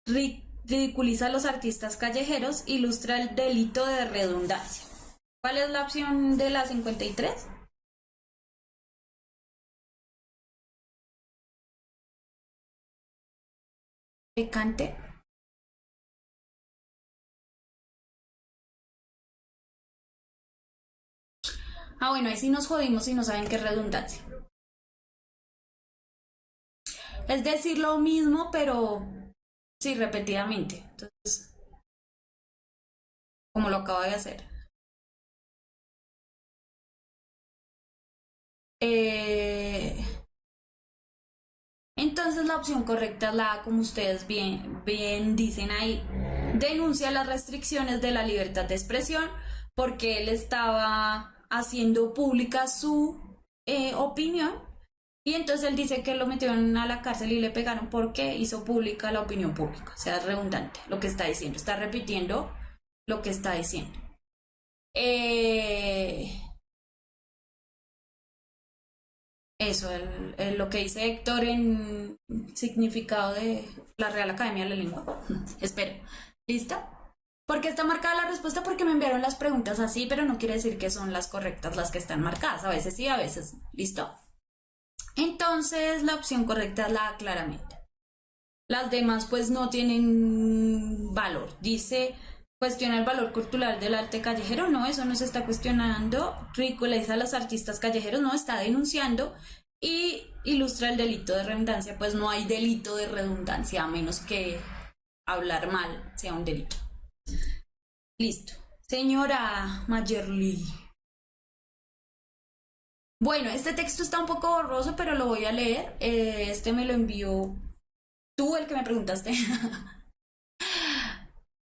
Ridiculiza a los artistas callejeros. Ilustra el delito de redundancia. ¿Cuál es la opción de la 53? Picante. Ah, bueno, ahí sí nos jodimos y no saben qué es redundancia. Es decir lo mismo, pero sí, repetidamente. Entonces, como lo acabo de hacer. Eh, entonces la opción correcta es la A, como ustedes bien dicen ahí. Denuncia las restricciones de la libertad de expresión porque él estaba haciendo pública su opinión y entonces él dice que lo metieron a la cárcel y le pegaron porque hizo pública la opinión pública. O sea, es redundante lo que está diciendo, está repitiendo lo que está diciendo. Eh, Eso, lo que dice Héctor en significado de la Real Academia de la Lengua. Espero. ¿Listo? ¿Por qué está marcada la respuesta? Porque me enviaron las preguntas así, pero no quiere decir que son las correctas las que están marcadas. A veces sí, a veces no. ¿Listo? Entonces, la opción correcta es la A, claramente. Las demás, pues, no tienen valor. Dice, cuestiona el valor cultural del arte callejero. No, eso no se está cuestionando. Ridiculiza a los artistas callejeros. No, está denunciando. Y ilustra el delito de redundancia. Pues no hay delito de redundancia, a menos que hablar mal sea un delito. Listo. Señora Mayerly. Bueno, este texto está un poco borroso, pero lo voy a leer. Este me lo envió tú, el que me preguntaste.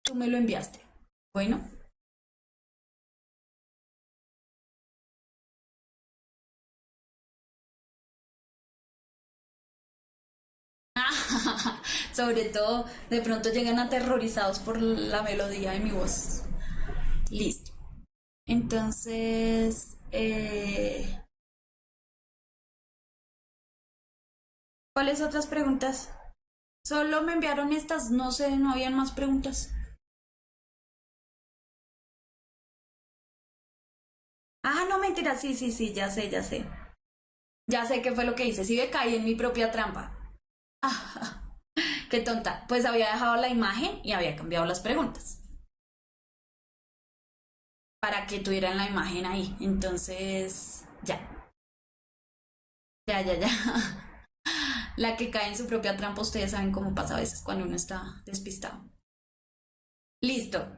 Tú me lo enviaste. Bueno. Sobre todo, de pronto llegan aterrorizados por la melodía de mi voz. Listo. Entonces, ¿cuáles otras preguntas? Solo me enviaron estas, no sé, no habían más preguntas. Ah, no, mentira, sí, sí, sí, ya sé, ya sé. Ya sé qué fue lo que hice, sí me caí en mi propia trampa. Ah, qué tonta. Pues había dejado la imagen y había cambiado las preguntas para que tuvieran la imagen ahí. Entonces, ya, ya. La que cae en su propia trampa, ustedes saben cómo pasa a veces cuando uno está despistado. Listo.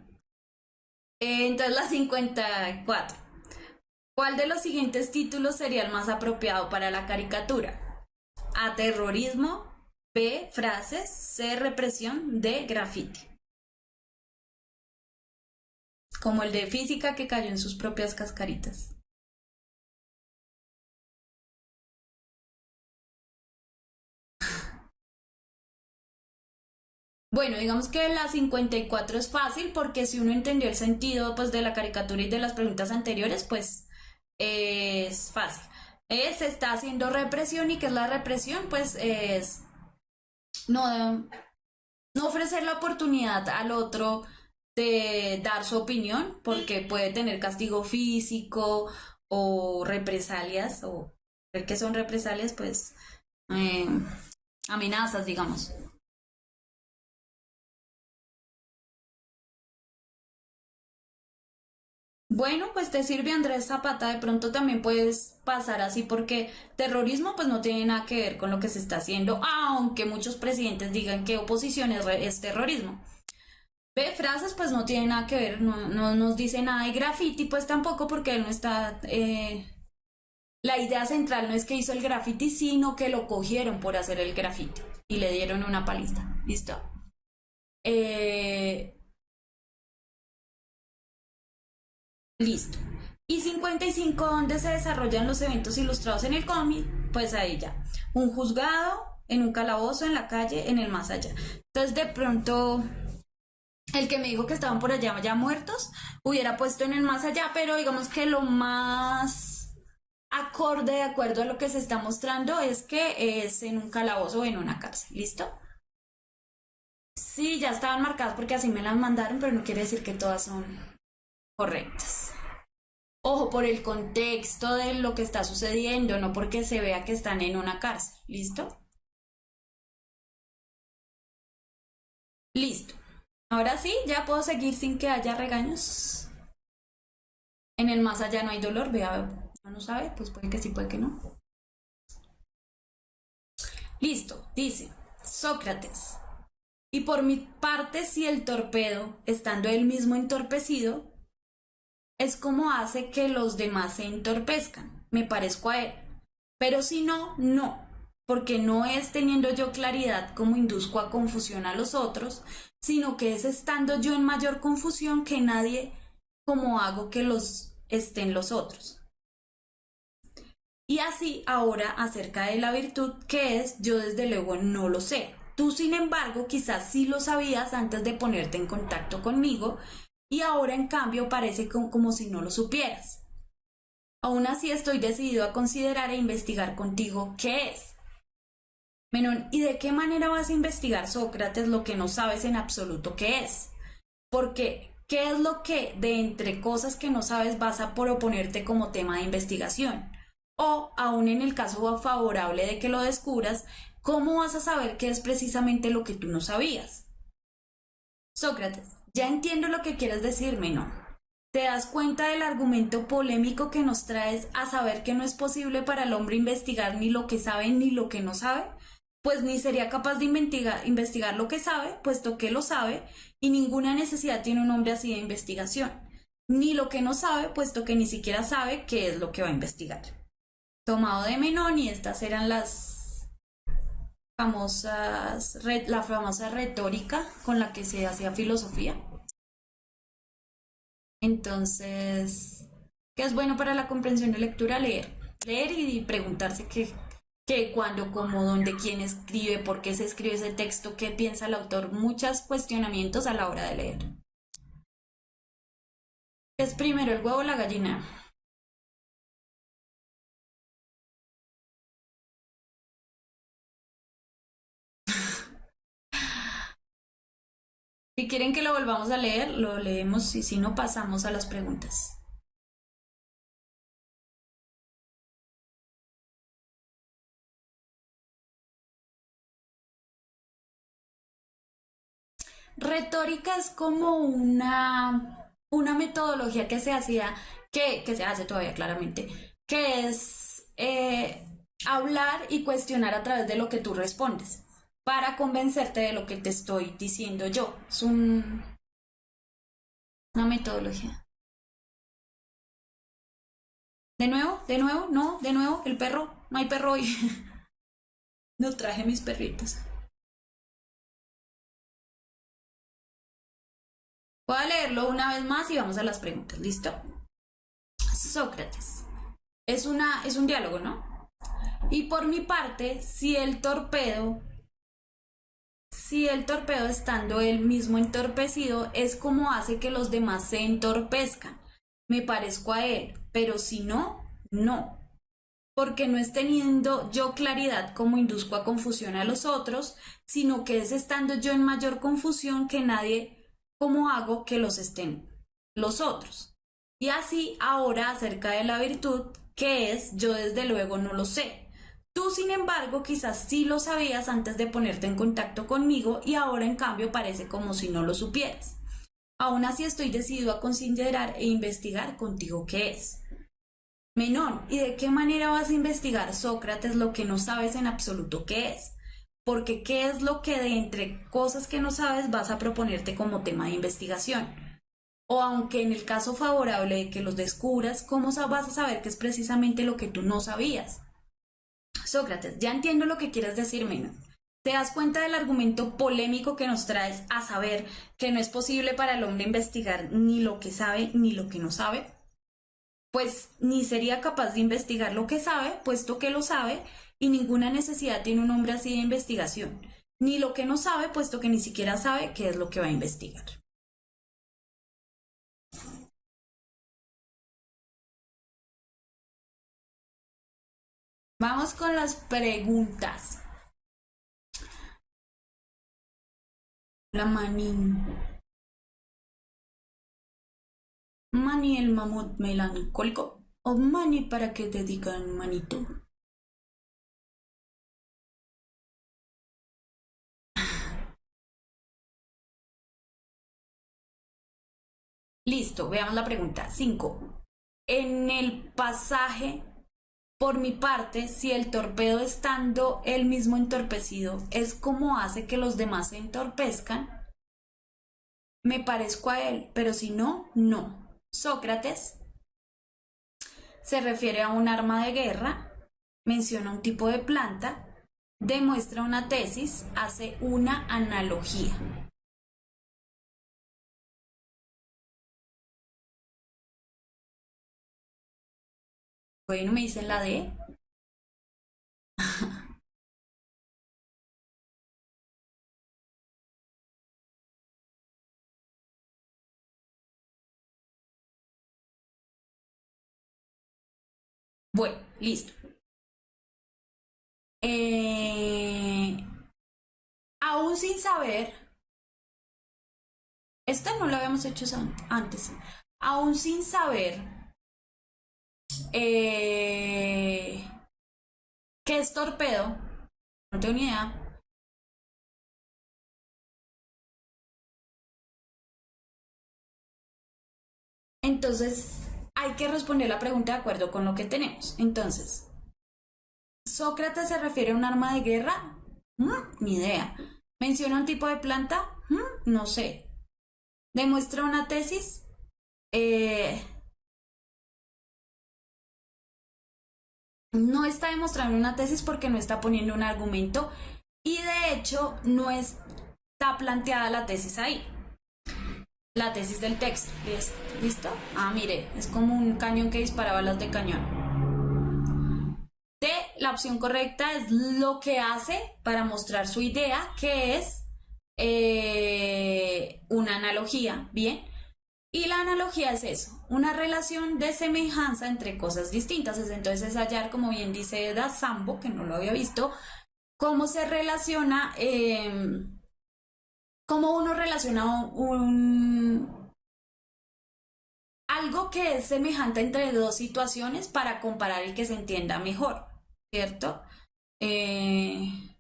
Entonces la 54. ¿Cuál de los siguientes títulos sería el más apropiado para la caricatura? A. Terrorismo. B. Frases. C. Represión. D. Graffiti. Como el de física que cayó en sus propias cascaritas. Bueno, digamos que la 54 es fácil porque si uno entendió el sentido pues, de la caricatura y de las preguntas anteriores, pues es fácil. Se está haciendo represión y ¿qué es la represión? Pues es no No ofrecer la oportunidad al otro de dar su opinión, porque puede tener castigo físico o represalias, o ¿qué son represalias? Pues eh, amenazas, digamos. Bueno, pues te sirve Andrés Zapata, de pronto también puedes pasar así porque terrorismo pues no tiene nada que ver con lo que se está haciendo, aunque muchos presidentes digan que oposición es terrorismo. Ve, frases pues no tiene nada que ver, no nos dice nada, y graffiti pues tampoco porque él no está, la idea central no es que hizo el graffiti, sino que lo cogieron por hacer el graffiti y le dieron una paliza, ¿listo? Eh, Listo. Y 55, donde se desarrollan los eventos ilustrados en el cómic, pues ahí ya. Un juzgado, en un calabozo, en la calle, en el más allá. Entonces de pronto, el que me dijo que estaban por allá ya muertos, hubiera puesto en el más allá, pero digamos que lo más acorde, de acuerdo a lo que se está mostrando, es que es en un calabozo o en una cárcel. ¿Listo? Sí, ya estaban marcadas porque así me las mandaron, pero no quiere decir que todas son correctas. Ojo, por el contexto de lo que está sucediendo, no porque se vea que están en una cárcel. ¿Listo? Listo. Ahora sí, ya puedo seguir sin que haya regaños. En el más allá no hay dolor, vea, no sabe, pues puede que sí, puede que no. Listo, dice Sócrates. Y por mi parte, si el torpedo, estando él mismo entorpecido, es como hace que los demás se entorpezcan. Me parezco a él. Pero si no, no. Porque no es teniendo yo claridad como induzco a confusión a los otros, sino que es estando yo en mayor confusión que nadie como hago que los estén los otros. Y así ahora acerca de la virtud, que es, yo desde luego no lo sé. Tú, sin embargo, quizás sí lo sabías antes de ponerte en contacto conmigo y ahora en cambio parece como si no lo supieras. Aún así estoy decidido a considerar e investigar contigo qué es. Menón, ¿y de qué manera vas a investigar, Sócrates, lo que no sabes en absoluto qué es? Porque, ¿qué es lo que de entre cosas que no sabes vas a proponerte como tema de investigación? O, aún en el caso favorable de que lo descubras, ¿cómo vas a saber qué es precisamente lo que tú no sabías? Sócrates, ya entiendo lo que quieres decirme, ¿no? ¿Te das cuenta del argumento polémico que nos traes a saber que no es posible para el hombre investigar ni lo que sabe ni lo que no sabe? Pues ni sería capaz de investigar lo que sabe, puesto que lo sabe, y ninguna necesidad tiene un hombre así de investigación. Ni lo que no sabe, puesto que ni siquiera sabe qué es lo que va a investigar. Tomado de Menón, y estas eran las la famosa retórica con la que se hacía filosofía. Entonces, ¿qué es bueno para la comprensión de lectura? Leer. Leer y preguntarse qué, cuándo, cómo, dónde, quién escribe, por qué se escribe ese texto, qué piensa el autor. Muchos cuestionamientos a la hora de leer. ¿Qué es primero, el huevo o la gallina? Si quieren que lo volvamos a leer, lo leemos y si no, pasamos a las preguntas. Retórica es como una metodología que se hacía, que se hace todavía claramente, que es hablar y cuestionar a través de lo que tú respondes, para convencerte de lo que te estoy diciendo yo. Es una metodología. De nuevo, no, de nuevo, el perro, no hay perro hoy. No traje mis perritos. Voy a leerlo una vez más y vamos a las preguntas, ¿listo? Sócrates. Es un diálogo, ¿no? Y por mi parte, si el torpedo estando él mismo entorpecido, es como hace que los demás se entorpezcan. Me parezco a él, pero si no, no. porque no es teniendo yo claridad como induzco a confusión a los otros, sino que es estando yo en mayor confusión que nadie, como hago que los estén los otros. Y así ahora acerca de la virtud, ¿qué es? Yo desde luego no lo sé. Tú, sin embargo, quizás sí lo sabías antes de ponerte en contacto conmigo y ahora en cambio parece como si no lo supieras. Aún así estoy decidido a considerar e investigar contigo qué es. Menón, ¿y de qué manera vas a investigar, Sócrates, lo que no sabes en absoluto qué es? Porque ¿qué es lo que de entre cosas que no sabes vas a proponerte como tema de investigación? O aunque en el caso favorable de que los descubras, ¿cómo vas a saber que es precisamente lo que tú no sabías? Sócrates, ya entiendo lo que quieres decir, Menón. ¿Te das cuenta del argumento polémico que nos traes a saber que no es posible para el hombre investigar ni lo que sabe ni lo que no sabe? Pues ni sería capaz de investigar lo que sabe, puesto que lo sabe, y ninguna necesidad tiene un hombre así de investigación, ni lo que no sabe, puesto que ni siquiera sabe qué es lo que va a investigar. Vamos con las preguntas. La manín. Mani el mamut melancólico. O mani para que te digan manito. Listo, veamos la pregunta. 5. En el pasaje, por mi parte, si el torpedo estando él mismo entorpecido es como hace que los demás se entorpezcan, me parezco a él, pero si no, no. Sócrates se refiere a un arma de guerra, menciona un tipo de planta, demuestra una tesis, hace una analogía. Bueno, me dicen la D. Bueno, listo. Eh, aún sin saber, esto no lo habíamos hecho antes, aún sin saber eh, qué es torpedo, no tengo ni idea. Entonces, hay que responder la pregunta de acuerdo con lo que tenemos. Entonces, ¿Sócrates se refiere a un arma de guerra? Ni idea. ¿Menciona un tipo de planta? No sé. ¿Demuestra una tesis? Eh, no está demostrando una tesis porque no está poniendo un argumento y de hecho no está planteada la tesis ahí. La tesis del texto. ¿Listo? Ah, mire, es como un cañón que dispara balas de cañón. D, la opción correcta es lo que hace para mostrar su idea, que es una analogía, ¿bien? Y la analogía es eso, una relación de semejanza entre cosas distintas. Entonces es hallar, como bien dice Da Sambo, que no lo había visto, cómo se relaciona, cómo uno relaciona algo que es semejante entre dos situaciones para comparar y que se entienda mejor, ¿cierto? Eh,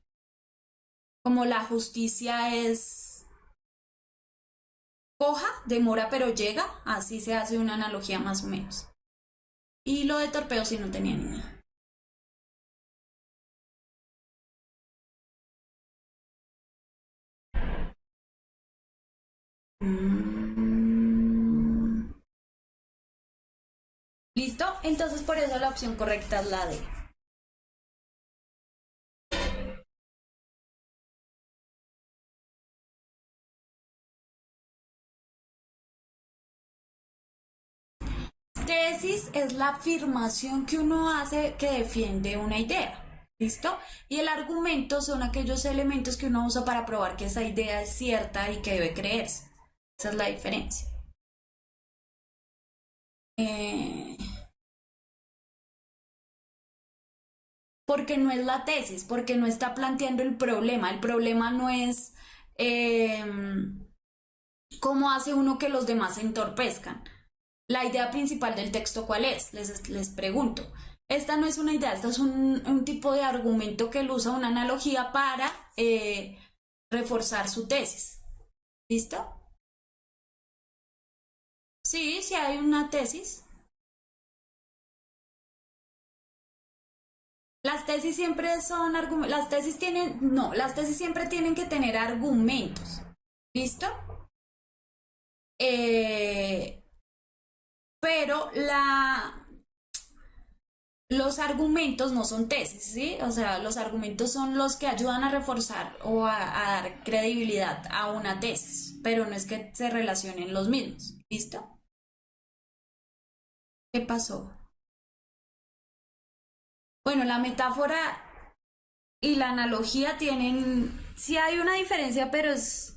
como la justicia es coja, demora pero llega, así se hace una analogía más o menos. Y lo de torpeo sí no tenía ni idea. Mm. ¿Listo? Entonces por eso la opción correcta es la D. Tesis es la afirmación que uno hace que defiende una idea. ¿Listo? Y el argumento son aquellos elementos que uno usa para probar que esa idea es cierta y que debe creerse. Esa es la diferencia. Eh, porque no es la tesis, porque no está planteando el problema no es cómo hace uno que los demás se entorpezcan. La idea principal del texto, ¿cuál es? Les pregunto. Esta no es una idea, esta es un tipo de argumento que él usa, una analogía para reforzar su tesis. ¿Listo? Sí, sí hay una tesis. Las tesis siempre son argumentos, las tesis tienen, no, las tesis siempre tienen que tener argumentos. ¿Listo? Eh, pero los argumentos no son tesis, ¿sí? O sea, los argumentos son los que ayudan a reforzar o a dar credibilidad a una tesis, pero no es que se relacionen los mismos. ¿Listo? ¿Qué pasó? Bueno, la metáfora y la analogía tienen, sí hay una diferencia, pero es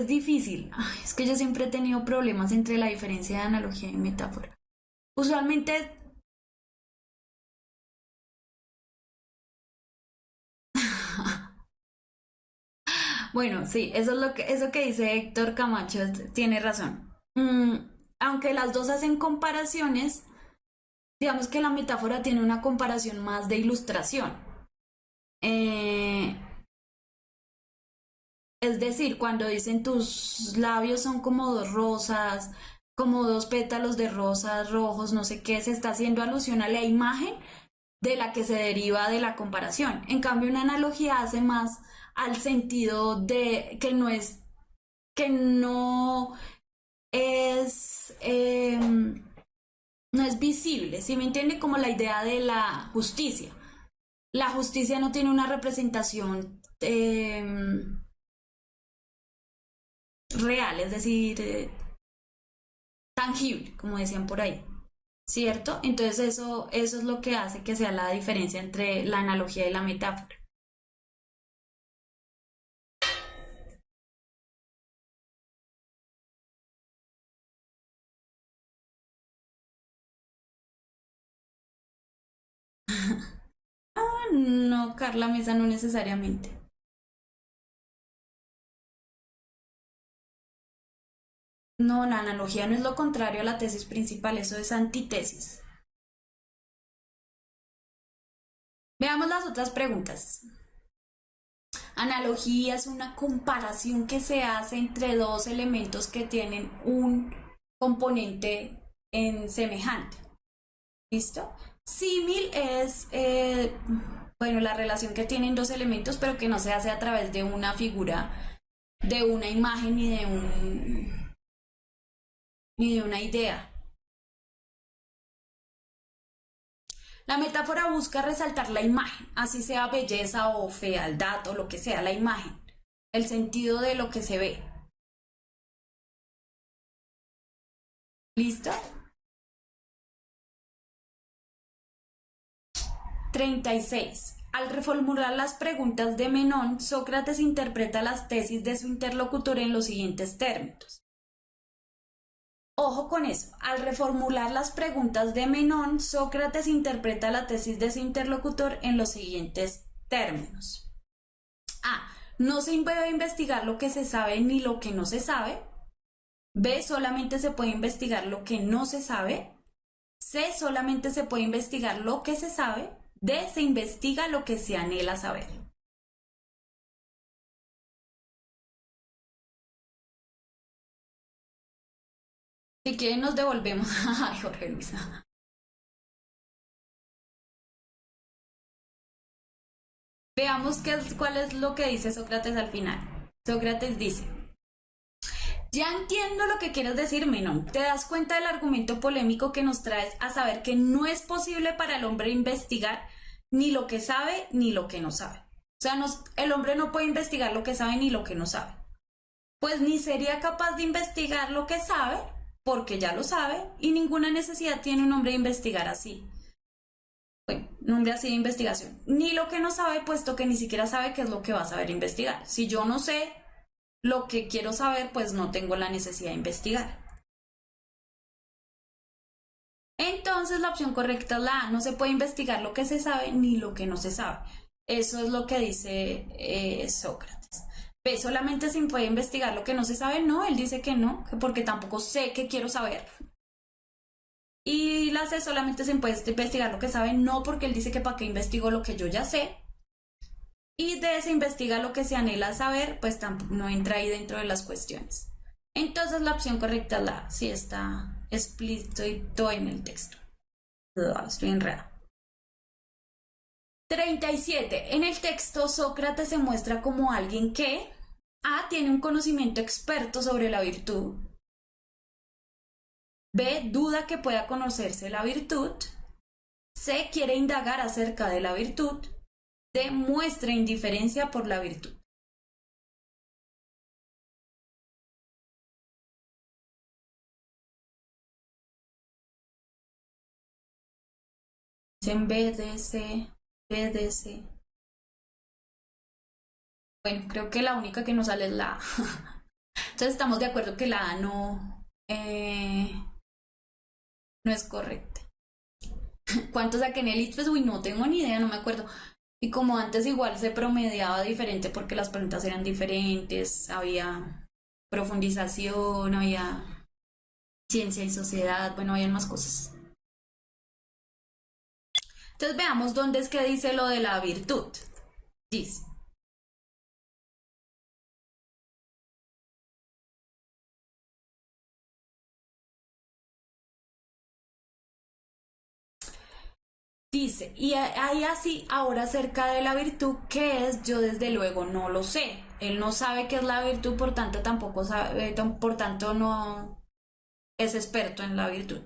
difícil. Ay, es que yo siempre he tenido problemas entre la diferencia de analogía y metáfora. Usualmente, bueno, sí, eso que dice Héctor Camacho tiene razón. Aunque las dos hacen comparaciones, digamos que la metáfora tiene una comparación más de ilustración. Eh, es decir, cuando dicen tus labios son como dos rosas, como dos pétalos de rosas rojos, no sé qué, se está haciendo alusión a la imagen de la que se deriva de la comparación. En cambio, una analogía hace más al sentido de que no es, no es visible, ¿sí me entiende? Como la idea de la justicia. La justicia no tiene una representación real, es decir, tangible, como decían por ahí, ¿cierto? Entonces eso es lo que hace que sea la diferencia entre la analogía y la metáfora. No, Carla Mesa, no necesariamente. No, la analogía no es lo contrario a la tesis principal, eso es antítesis. Veamos las otras preguntas. Analogía es una comparación que se hace entre dos elementos que tienen un componente en semejante. ¿Listo? Símil es, bueno, la relación que tienen dos elementos, pero que no se hace a través de una figura, de una imagen ni de una idea. La metáfora busca resaltar la imagen, así sea belleza o fealdad o lo que sea, la imagen, el sentido de lo que se ve. ¿Listo? 36. Al reformular las preguntas de Menón, Sócrates interpreta las tesis de su interlocutor en los siguientes términos. Ojo con eso, al reformular las preguntas de Menón, Sócrates interpreta la tesis de su interlocutor en los siguientes términos. A. No se puede investigar lo que se sabe ni lo que no se sabe. B. Solamente se puede investigar lo que no se sabe. C. Solamente se puede investigar lo que se sabe. D. Se investiga lo que se anhela saber. Si quieren nos devolvemos. Ay, Jorge Luisa. Veamos cuál es lo que dice Sócrates al final. Sócrates dice, ya entiendo lo que quieres decir, Menón. ¿Te das cuenta del argumento polémico que nos traes a saber que no es posible para el hombre investigar ni lo que sabe ni lo que no sabe? O sea, el hombre no puede investigar lo que sabe ni lo que no sabe. Pues ni sería capaz de investigar lo que sabe, porque ya lo sabe, y ninguna necesidad tiene un hombre de investigar así. Bueno, un hombre así de investigación. Ni lo que no sabe, puesto que ni siquiera sabe qué es lo que va a saber investigar. Si yo no sé lo que quiero saber, pues no tengo la necesidad de investigar. Entonces la opción correcta es la A. No se puede investigar lo que se sabe ni lo que no se sabe. Eso es lo que dice Sócrates. B, solamente se puede investigar lo que no se sabe. No, él dice que no, que porque tampoco sé qué quiero saber. Y la C, solamente se puede investigar lo que sabe. No, porque él dice que para qué investigo lo que yo ya sé. Y D, se investiga lo que se anhela saber, pues tampoco no entra ahí dentro de las cuestiones. Entonces la opción correcta es la A. Sí está explícito en el texto. Estoy enredada. 37. En el texto, Sócrates se muestra como alguien que A, tiene un conocimiento experto sobre la virtud. B, duda que pueda conocerse la virtud. C, quiere indagar acerca de la virtud. D, muestra indiferencia por la virtud. En B, D, C, B, D, C. Bueno, creo que la única que nos sale es la A. Entonces estamos de acuerdo que la A no es correcta. ¿Cuánto saqué en el ITFES? Uy, no tengo ni idea, no me acuerdo. Y como antes igual se promediaba diferente porque las preguntas eran diferentes, había profundización, había ciencia y sociedad, bueno, habían más cosas. Entonces veamos dónde es que dice lo de la virtud. Dice. Dice, y hay así ahora acerca de la virtud, ¿qué es? Yo desde luego no lo sé. Él no sabe qué es la virtud, por tanto tampoco sabe, por tanto no es experto en la virtud.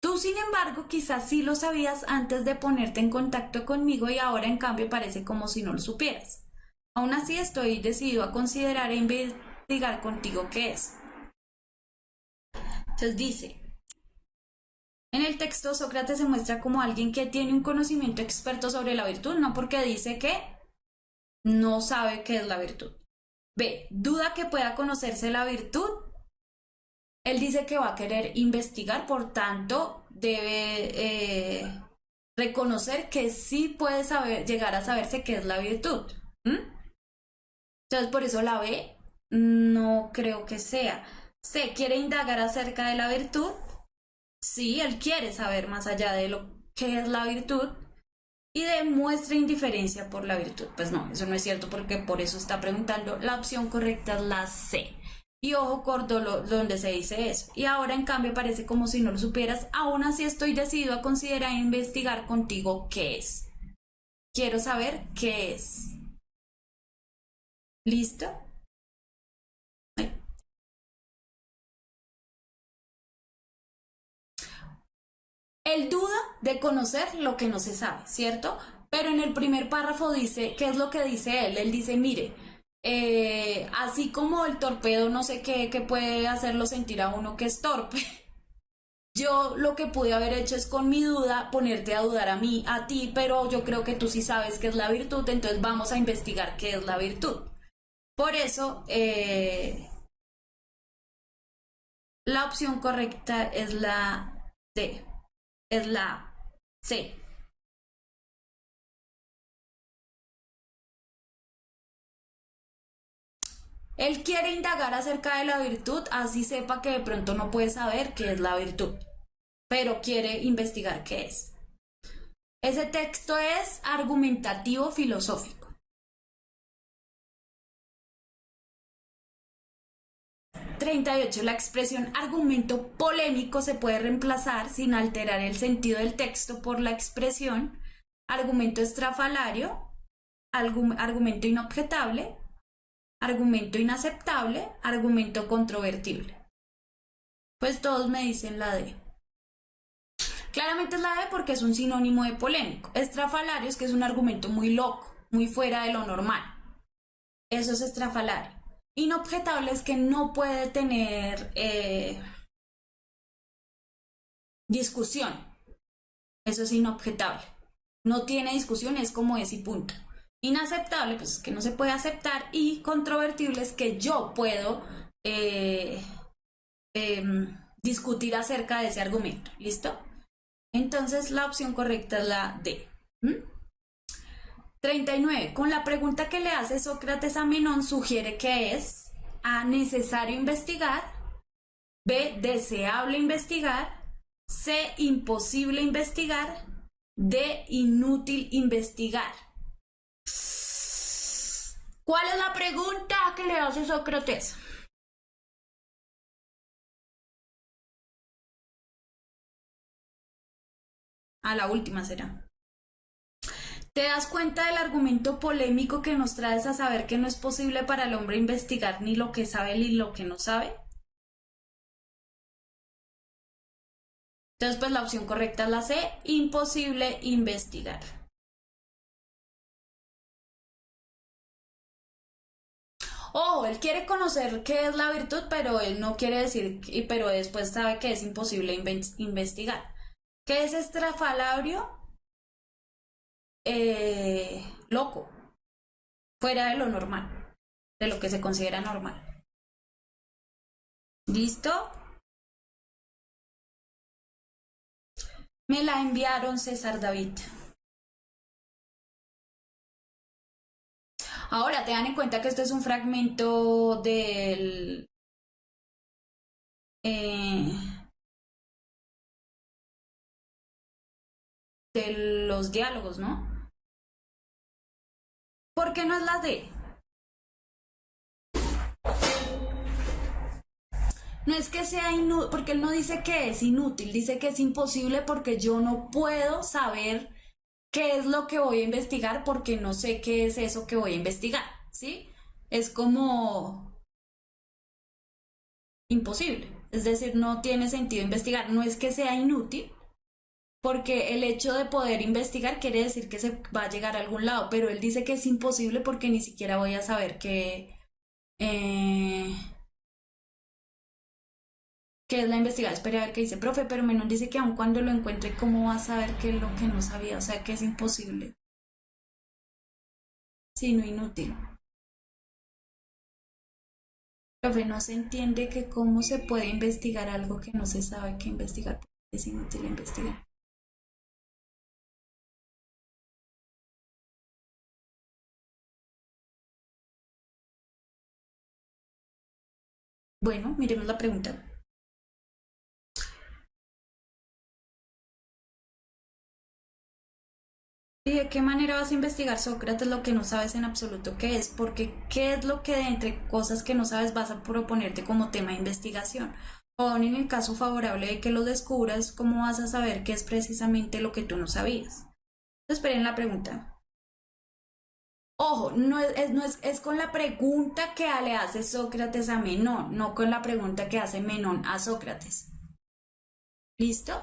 Tú, sin embargo, quizás sí lo sabías antes de ponerte en contacto conmigo y ahora en cambio parece como si no lo supieras. Aún así estoy decidido a considerar e investigar contigo qué es. Entonces dice, en el texto Sócrates se muestra como alguien que tiene un conocimiento experto sobre la virtud, no porque dice que no sabe qué es la virtud. B, duda que pueda conocerse la virtud. Él dice que va a querer investigar, por tanto, debe reconocer que sí puede saber, llegar a saberse qué es la virtud. Entonces, por eso la B no creo que sea. C, quiere indagar acerca de la virtud. Sí, él quiere saber más allá de lo que es la virtud. Y demuestra indiferencia por la virtud. Pues no, eso no es cierto porque por eso está preguntando. La opción correcta es la C. Y ojo corto donde se dice eso. Y ahora en cambio parece como si no lo supieras. Aún así estoy decidido a considerar e investigar contigo qué es. Quiero saber qué es. ¿Listo? Él duda de conocer lo que no se sabe, ¿cierto? Pero en el primer párrafo dice, ¿qué es lo que dice él? Él dice, mire, así como el torpedo no sé qué, que puede hacerlo sentir a uno que es torpe, yo lo que pude haber hecho es con mi duda ponerte a dudar a mí, a ti, pero yo creo que tú sí sabes qué es la virtud, entonces vamos a investigar qué es la virtud. Por eso, la opción correcta es la D, es la C. Él quiere indagar acerca de la virtud, así sepa que de pronto no puede saber qué es la virtud, pero quiere investigar qué es. Ese texto es argumentativo filosófico. 38. La expresión argumento polémico se puede reemplazar sin alterar el sentido del texto por la expresión argumento estrafalario, argumento inobjetable, argumento inaceptable, argumento controvertible. Pues todos me dicen la D. Claramente es la D porque es un sinónimo de polémico. Estrafalario es que es un argumento muy loco, muy fuera de lo normal. Eso es estrafalario. Inobjetable es que no puede tener discusión. Eso es inobjetable. No tiene discusión, es como es y punto. Inaceptable, pues es que no se puede aceptar. Y controvertible es que yo puedo discutir acerca de ese argumento. ¿Listo? Entonces la opción correcta es la D. ¿Mm? 39. Con la pregunta que le hace Sócrates a Menón sugiere que es A. Necesario investigar. B. Deseable investigar. C. Imposible investigar. D. Inútil investigar. ¿Cuál es la pregunta que le hace Sócrates? A la última será. ¿Te das cuenta del argumento polémico que nos traes a saber que no es posible para el hombre investigar ni lo que sabe ni lo que no sabe? Entonces, pues la opción correcta es la C, imposible investigar. Ojo, él quiere conocer qué es la virtud, pero él no quiere decir, pero después sabe que es imposible investigar. ¿Qué es estrafalario? Loco, fuera de lo normal, de lo que se considera normal. ¿Listo? Me la enviaron César David. Ahora, te dan en cuenta que esto es un fragmento eh, de los diálogos, ¿no? ¿Por qué no es la D? No es que sea inútil, porque él no dice que es inútil, dice que es imposible porque yo no puedo saber qué es lo que voy a investigar porque no sé qué es eso que voy a investigar, ¿sí? Es como imposible, es decir, no tiene sentido investigar, no es que sea inútil, porque el hecho de poder investigar quiere decir que se va a llegar a algún lado, pero él dice que es imposible porque ni siquiera voy a saber eh, qué es la investigación. Espera a ver qué dice, profe, pero Menón dice que aun cuando lo encuentre, ¿cómo va a saber qué es lo que no sabía? O sea, que es imposible, sino inútil. Profe, no se entiende que cómo se puede investigar algo que no se sabe que investigar, porque es inútil investigar. Bueno, miremos la pregunta. ¿Y de qué manera vas a investigar, Sócrates, lo que no sabes en absoluto qué es? Porque ¿qué es lo que de entre cosas que no sabes vas a proponerte como tema de investigación? O aún en el caso favorable de que lo descubras, ¿cómo vas a saber qué es precisamente lo que tú no sabías? Esperen la pregunta. Ojo, no es con la pregunta que le hace Sócrates a Menón, no con la pregunta que hace Menón a Sócrates. ¿Listo?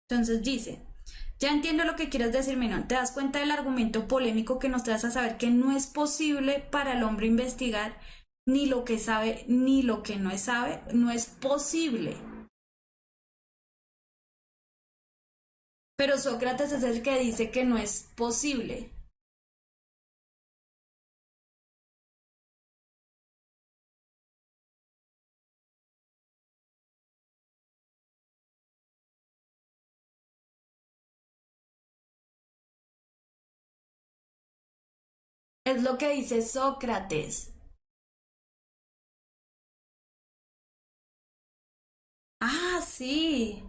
Entonces dice, ya entiendo lo que quieres decir, Menón. ¿Te das cuenta del argumento polémico que nos traes a saber que no es posible para el hombre investigar ni lo que sabe ni lo que no sabe? No es posible. Pero Sócrates es el que dice que no es posible. Es lo que dice Sócrates. Ah, sí.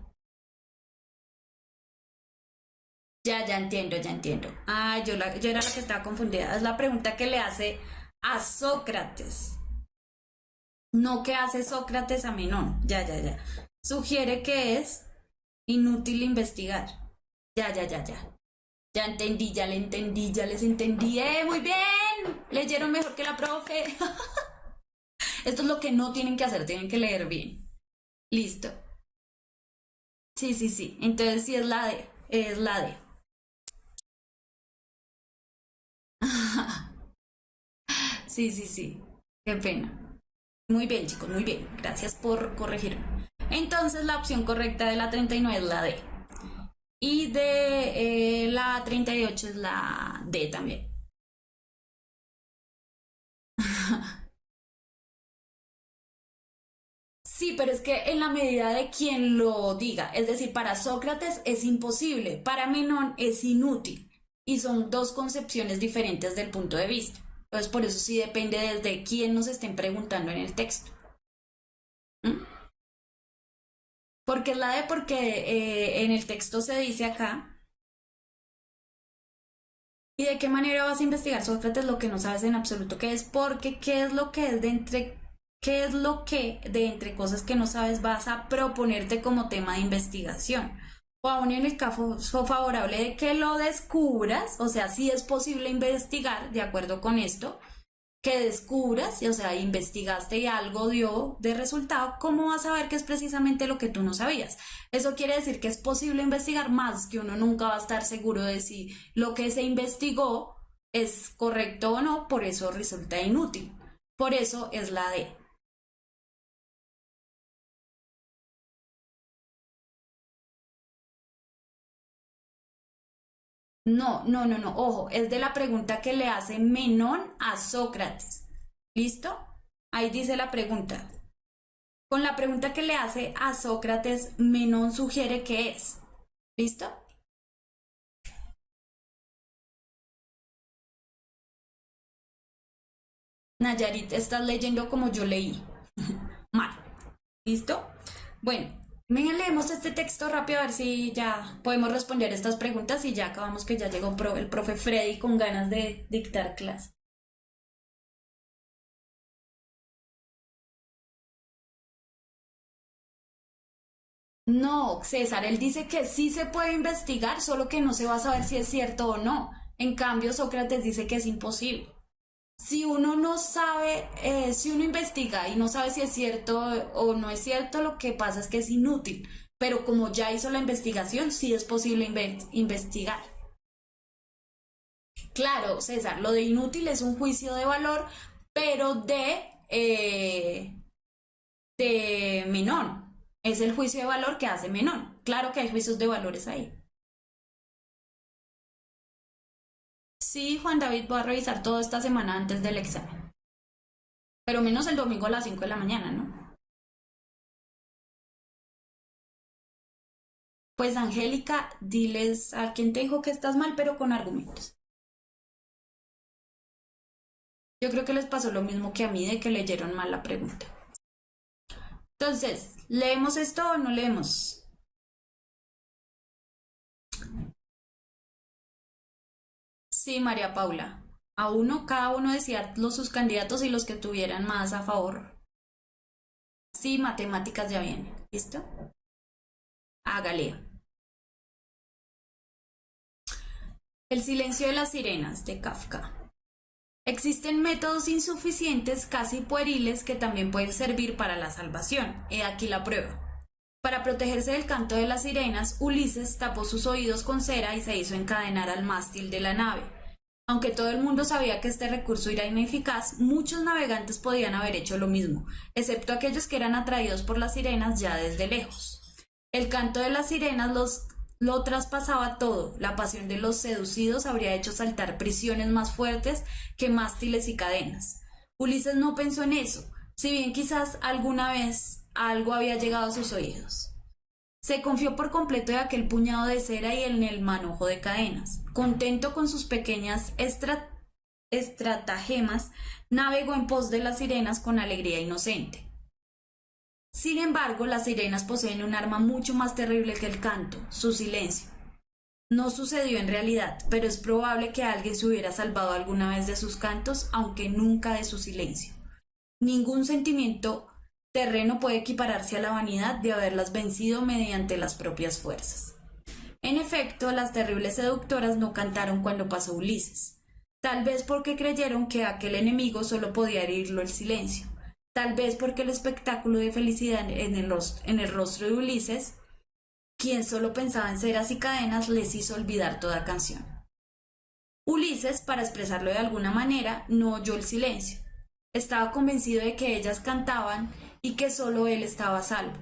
Ya entiendo, ya entiendo. Ah, yo era la que estaba confundida. Es la pregunta que le hace a Sócrates. No que hace Sócrates a Menón. Ya. Sugiere que es inútil investigar. Ya. Ya entendí, ya le entendí, ya les entendí. Muy bien! Leyeron mejor que la profe. Esto es lo que no tienen que hacer, tienen que leer bien. Listo. Sí. Entonces sí es la D. Es la D. Sí. Qué pena. Muy bien, chicos, muy bien. Gracias por corregirme. Entonces la opción correcta de la 39 es la D. Y de la 38 es la D también. pero es que en la medida de quien lo diga, es decir, para Sócrates es imposible, para Menón es inútil, y son dos concepciones diferentes del punto de vista. Entonces, por eso sí depende desde quién nos estén preguntando en el texto. ¿Mm? Porque es la de porque en el texto se dice acá, ¿y de qué manera vas a investigar, Sócrates, lo que no sabes en absoluto qué es? Porque qué es lo que es de entre, qué es lo que de entre cosas que no sabes vas a proponerte como tema de investigación. O aún en el caso favorable de que lo descubras, o sea, si es posible investigar de acuerdo con esto, que descubras, o sea, investigaste y algo dio de resultado, ¿cómo vas a ver que es precisamente lo que tú no sabías? Eso quiere decir que es posible investigar más, que uno nunca va a estar seguro de si lo que se investigó es correcto o no, por eso resulta inútil. Por eso es la D. No, no, no, no, ojo, es de la pregunta que le hace Menón a Sócrates. ¿Listo? Ahí dice la pregunta. Con la pregunta que le hace a Sócrates, Menón sugiere que es. ¿Listo? Nayarit, estás leyendo como yo leí. Mal. ¿Listo? Bueno, venga, leemos este texto rápido a ver si ya podemos responder estas preguntas y ya acabamos que ya llegó el profe Freddy con ganas de dictar clase. No, César, él dice que sí se puede investigar, solo que no se va a saber si es cierto o no. En cambio, Sócrates dice que es imposible. Si uno no sabe, si uno investiga y no sabe si es cierto o no es cierto, lo que pasa es que es inútil. Pero como ya hizo la investigación, sí es posible investigar. Claro, César, lo de inútil es un juicio de valor, pero de Menón. Es el juicio de valor que hace Menón. Claro que hay juicios de valores ahí. Sí, Juan David, voy a revisar todo esta semana antes del examen. Pero menos el domingo a las 5 de la mañana, ¿no? Pues Angélica, diles a quien te dijo que estás mal, pero con argumentos. Yo creo que les pasó lo mismo que a mí de que leyeron mal la pregunta. Entonces, ¿leemos esto o no leemos? Sí, María Paula. A uno, cada uno decía sus candidatos y los que tuvieran más a favor. Sí, matemáticas ya viene. ¿Listo? Hágale. El silencio de las sirenas de Kafka. Existen métodos insuficientes, casi pueriles, que también pueden servir para la salvación. He aquí la prueba. Para protegerse del canto de las sirenas, Ulises tapó sus oídos con cera y se hizo encadenar al mástil de la nave. Aunque todo el mundo sabía que este recurso era ineficaz, muchos navegantes podían haber hecho lo mismo, excepto aquellos que eran atraídos por las sirenas ya desde lejos. El canto de las sirenas lo traspasaba todo. La pasión de los seducidos habría hecho saltar prisiones más fuertes que mástiles y cadenas. Ulises no pensó en eso, si bien quizás alguna vez algo había llegado a sus oídos. Se confió por completo de aquel puñado de cera y en el manojo de cadenas. Contento con sus pequeñas estratagemas, navegó en pos de las sirenas con alegría inocente. Sin embargo, las sirenas poseen un arma mucho más terrible que el canto, su silencio. No sucedió en realidad, pero es probable que alguien se hubiera salvado alguna vez de sus cantos, aunque nunca de su silencio. Ningún sentimiento terreno puede equipararse a la vanidad de haberlas vencido mediante las propias fuerzas. En efecto, las terribles seductoras no cantaron cuando pasó Ulises, tal vez porque creyeron que aquel enemigo solo podía herirlo el silencio, tal vez porque el espectáculo de felicidad en el rostro de Ulises, quien solo pensaba en ceras y cadenas, les hizo olvidar toda canción. Ulises, para expresarlo de alguna manera, no oyó el silencio. Estaba convencido de que ellas cantaban y que solo él estaba a salvo.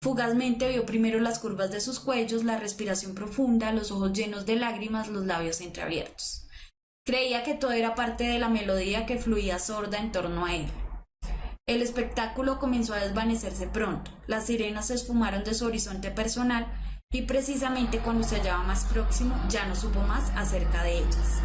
Fugazmente vio primero las curvas de sus cuellos, la respiración profunda, los ojos llenos de lágrimas, los labios entreabiertos. Creía que todo era parte de la melodía que fluía sorda en torno a él. El espectáculo comenzó a desvanecerse pronto. Las sirenas se esfumaron de su horizonte personal y precisamente cuando se hallaba más próximo ya no supo más acerca de ellas.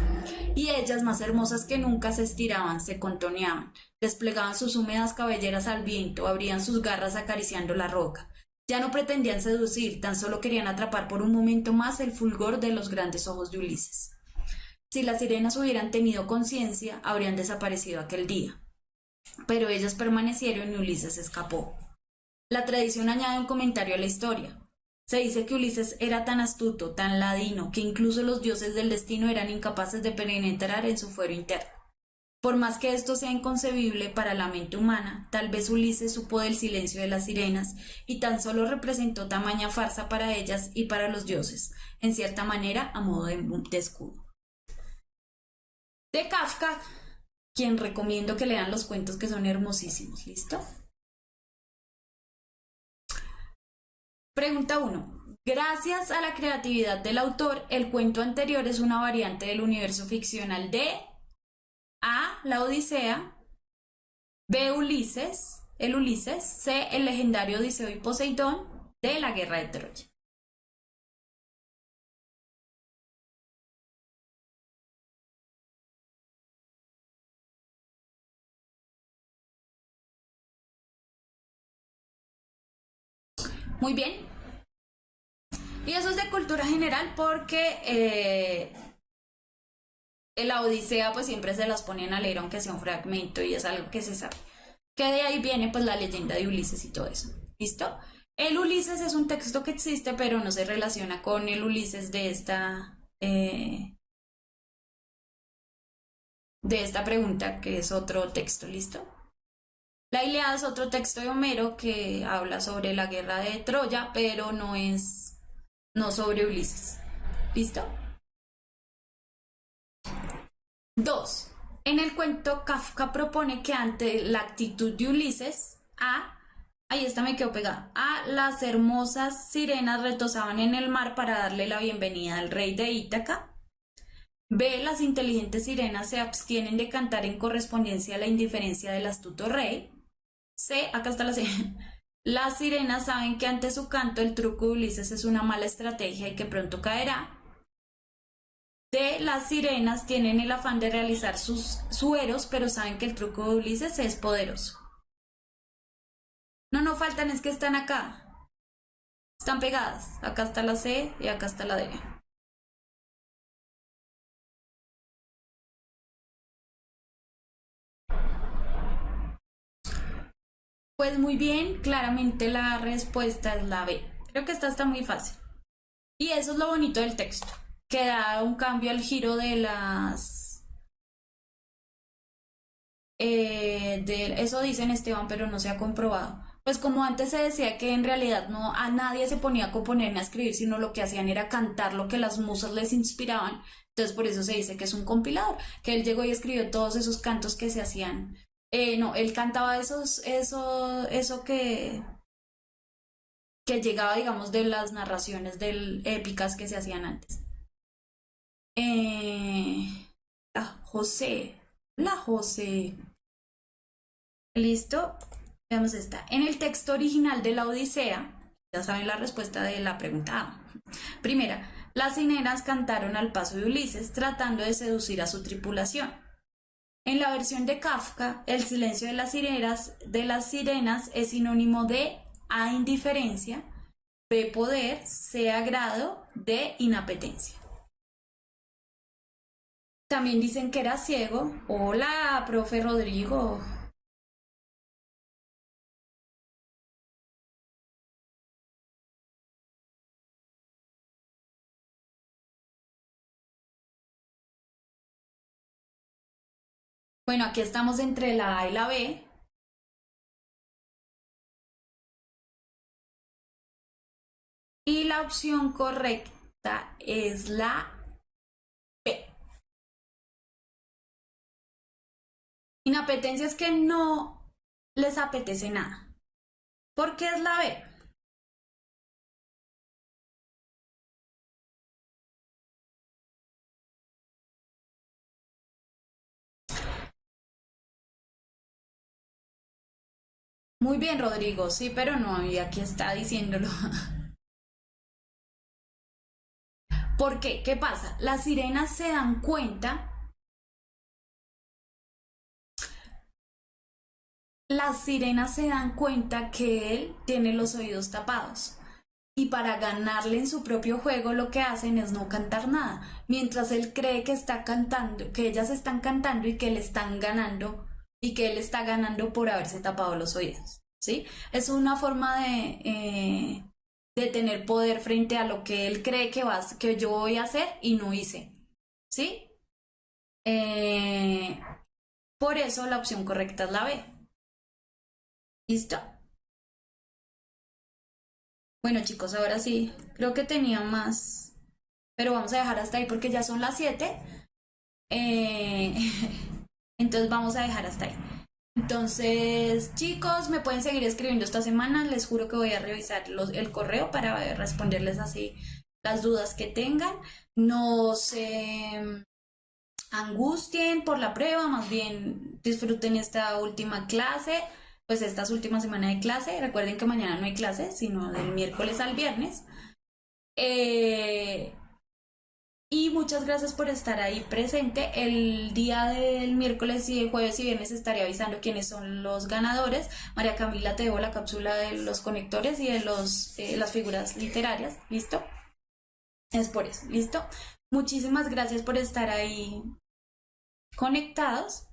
Y ellas, más hermosas que nunca, se estiraban, se contoneaban, desplegaban sus húmedas cabelleras al viento, abrían sus garras acariciando la roca. Ya no pretendían seducir, tan solo querían atrapar por un momento más el fulgor de los grandes ojos de Ulises. Si las sirenas hubieran tenido conciencia, habrían desaparecido aquel día. Pero ellas permanecieron y Ulises escapó. La tradición añade un comentario a la historia. Se dice que Ulises era tan astuto, tan ladino, que incluso los dioses del destino eran incapaces de penetrar en su fuero interno. Por más que esto sea inconcebible para la mente humana, tal vez Ulises supo del silencio de las sirenas y tan solo representó tamaña farsa para ellas y para los dioses, en cierta manera a modo de escudo. De Kafka, quien recomiendo que lean los cuentos que son hermosísimos. ¿Listo? Pregunta 1. Gracias a la creatividad del autor, el cuento anterior es una variante del universo ficcional de A. La Odisea, B. Ulises, el Ulises, C. El legendario Odiseo y Poseidón, D. La Guerra de Troya. Muy bien. Y eso es de cultura general porque en la Odisea pues siempre se las ponen a leer aunque sea un fragmento y es algo que se sabe. Que de ahí viene pues la leyenda de Ulises y todo eso. ¿Listo? El Ulises es un texto que existe pero no se relaciona con el Ulises de esta pregunta que es otro texto. ¿Listo? La Ilíada es otro texto de Homero que habla sobre la guerra de Troya pero no sobre Ulises. ¿Listo? 2. En el cuento, Kafka propone que ante la actitud de Ulises, ahí está, me quedó pegada, las hermosas sirenas retozaban en el mar para darle la bienvenida al rey de Ítaca. B. Las inteligentes sirenas se abstienen de cantar en correspondencia a la indiferencia del astuto rey. C. Acá está la C. Las sirenas saben que ante su canto el truco de Ulises es una mala estrategia y que pronto caerá. D. Las sirenas tienen el afán de realizar sus sueros, pero saben que el truco de Ulises es poderoso. No faltan, es que están acá. Están pegadas. Acá está la C y acá está la D. Pues muy bien, claramente la respuesta es la B. Creo que esta está muy fácil. Y eso es lo bonito del texto, que da un cambio al giro de eso dicen Esteban, pero no se ha comprobado. Pues como antes se decía que en realidad no a nadie se ponía a componer ni a escribir, sino lo que hacían era cantar lo que las musas les inspiraban. Entonces por eso se dice que es un compilador, que él llegó y escribió todos esos cantos que se hacían. No, él cantaba eso que llegaba, digamos, de las narraciones épicas que se hacían antes. Eh, José, la José. ¿Listo? Veamos esta. En el texto original de la Odisea, ya saben la respuesta de la pregunta A. Primera, las sirenas cantaron al paso de Ulises tratando de seducir a su tripulación. En la versión de Kafka, el silencio de las sirenas es sinónimo de A, indiferencia, B, poder, C, agrado, D, inapetencia. También dicen que era ciego. Hola, profe Rodrigo. Bueno, aquí estamos entre la A y la B. Y la opción correcta es la B. Inapetencia es que no les apetece nada. ¿Por qué es la B? Muy bien, Rodrigo, sí, pero no, y aquí está diciéndolo. ¿Por qué? ¿Qué pasa? Las sirenas se dan cuenta, las sirenas se dan cuenta que él tiene los oídos tapados. Y para ganarle en su propio juego lo que hacen es no cantar nada, mientras él cree que está cantando, que ellas están cantando y que le están ganando y que él está ganando por haberse tapado los oídos, ¿sí? Es una forma de tener poder frente a lo que él cree que yo voy a hacer y no hice, ¿sí? Eh, por eso la opción correcta es la B. ¿Listo? Bueno chicos, ahora sí, creo que tenía más, pero vamos a dejar hasta ahí porque ya son las 7. Eh, entonces vamos a dejar hasta ahí. Entonces, chicos, me pueden seguir escribiendo esta semana. Les juro que voy a revisar el correo para responderles así las dudas que tengan. No se angustien por la prueba, más bien disfruten esta última clase, pues estas últimas semanas de clase. Recuerden que mañana no hay clase, sino del miércoles al viernes. Eh, y muchas gracias por estar ahí presente. El día del miércoles y jueves y viernes estaré avisando quiénes son los ganadores. María Camila, te debo la cápsula de los conectores y de las figuras literarias. ¿Listo? Es por eso. ¿Listo? Muchísimas gracias por estar ahí conectados.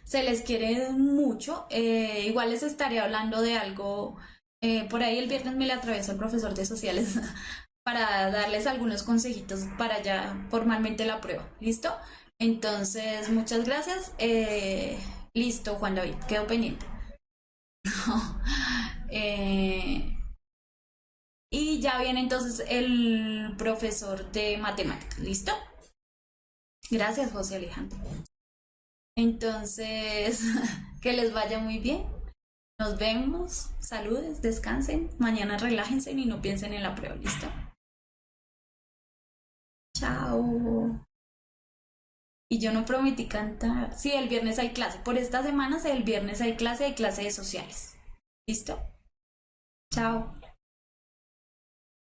Se les quiere mucho. Igual les estaré hablando de algo. Por ahí el viernes me le atravesó el profesor de sociales para darles algunos consejitos para ya formalmente la prueba. ¿Listo? Entonces, muchas gracias. Listo, Juan David, quedo pendiente. Eh, y ya viene entonces el profesor de matemáticas. ¿Listo? Gracias, José Alejandro. Entonces, que les vaya muy bien. Nos vemos. Saludes, descansen. Mañana relájense y no piensen en la prueba. ¿Listo? Chao. Y yo no prometí cantar. Sí, el viernes hay clase. Por estas semanas, el viernes hay clase de sociales. ¿Listo? Chao.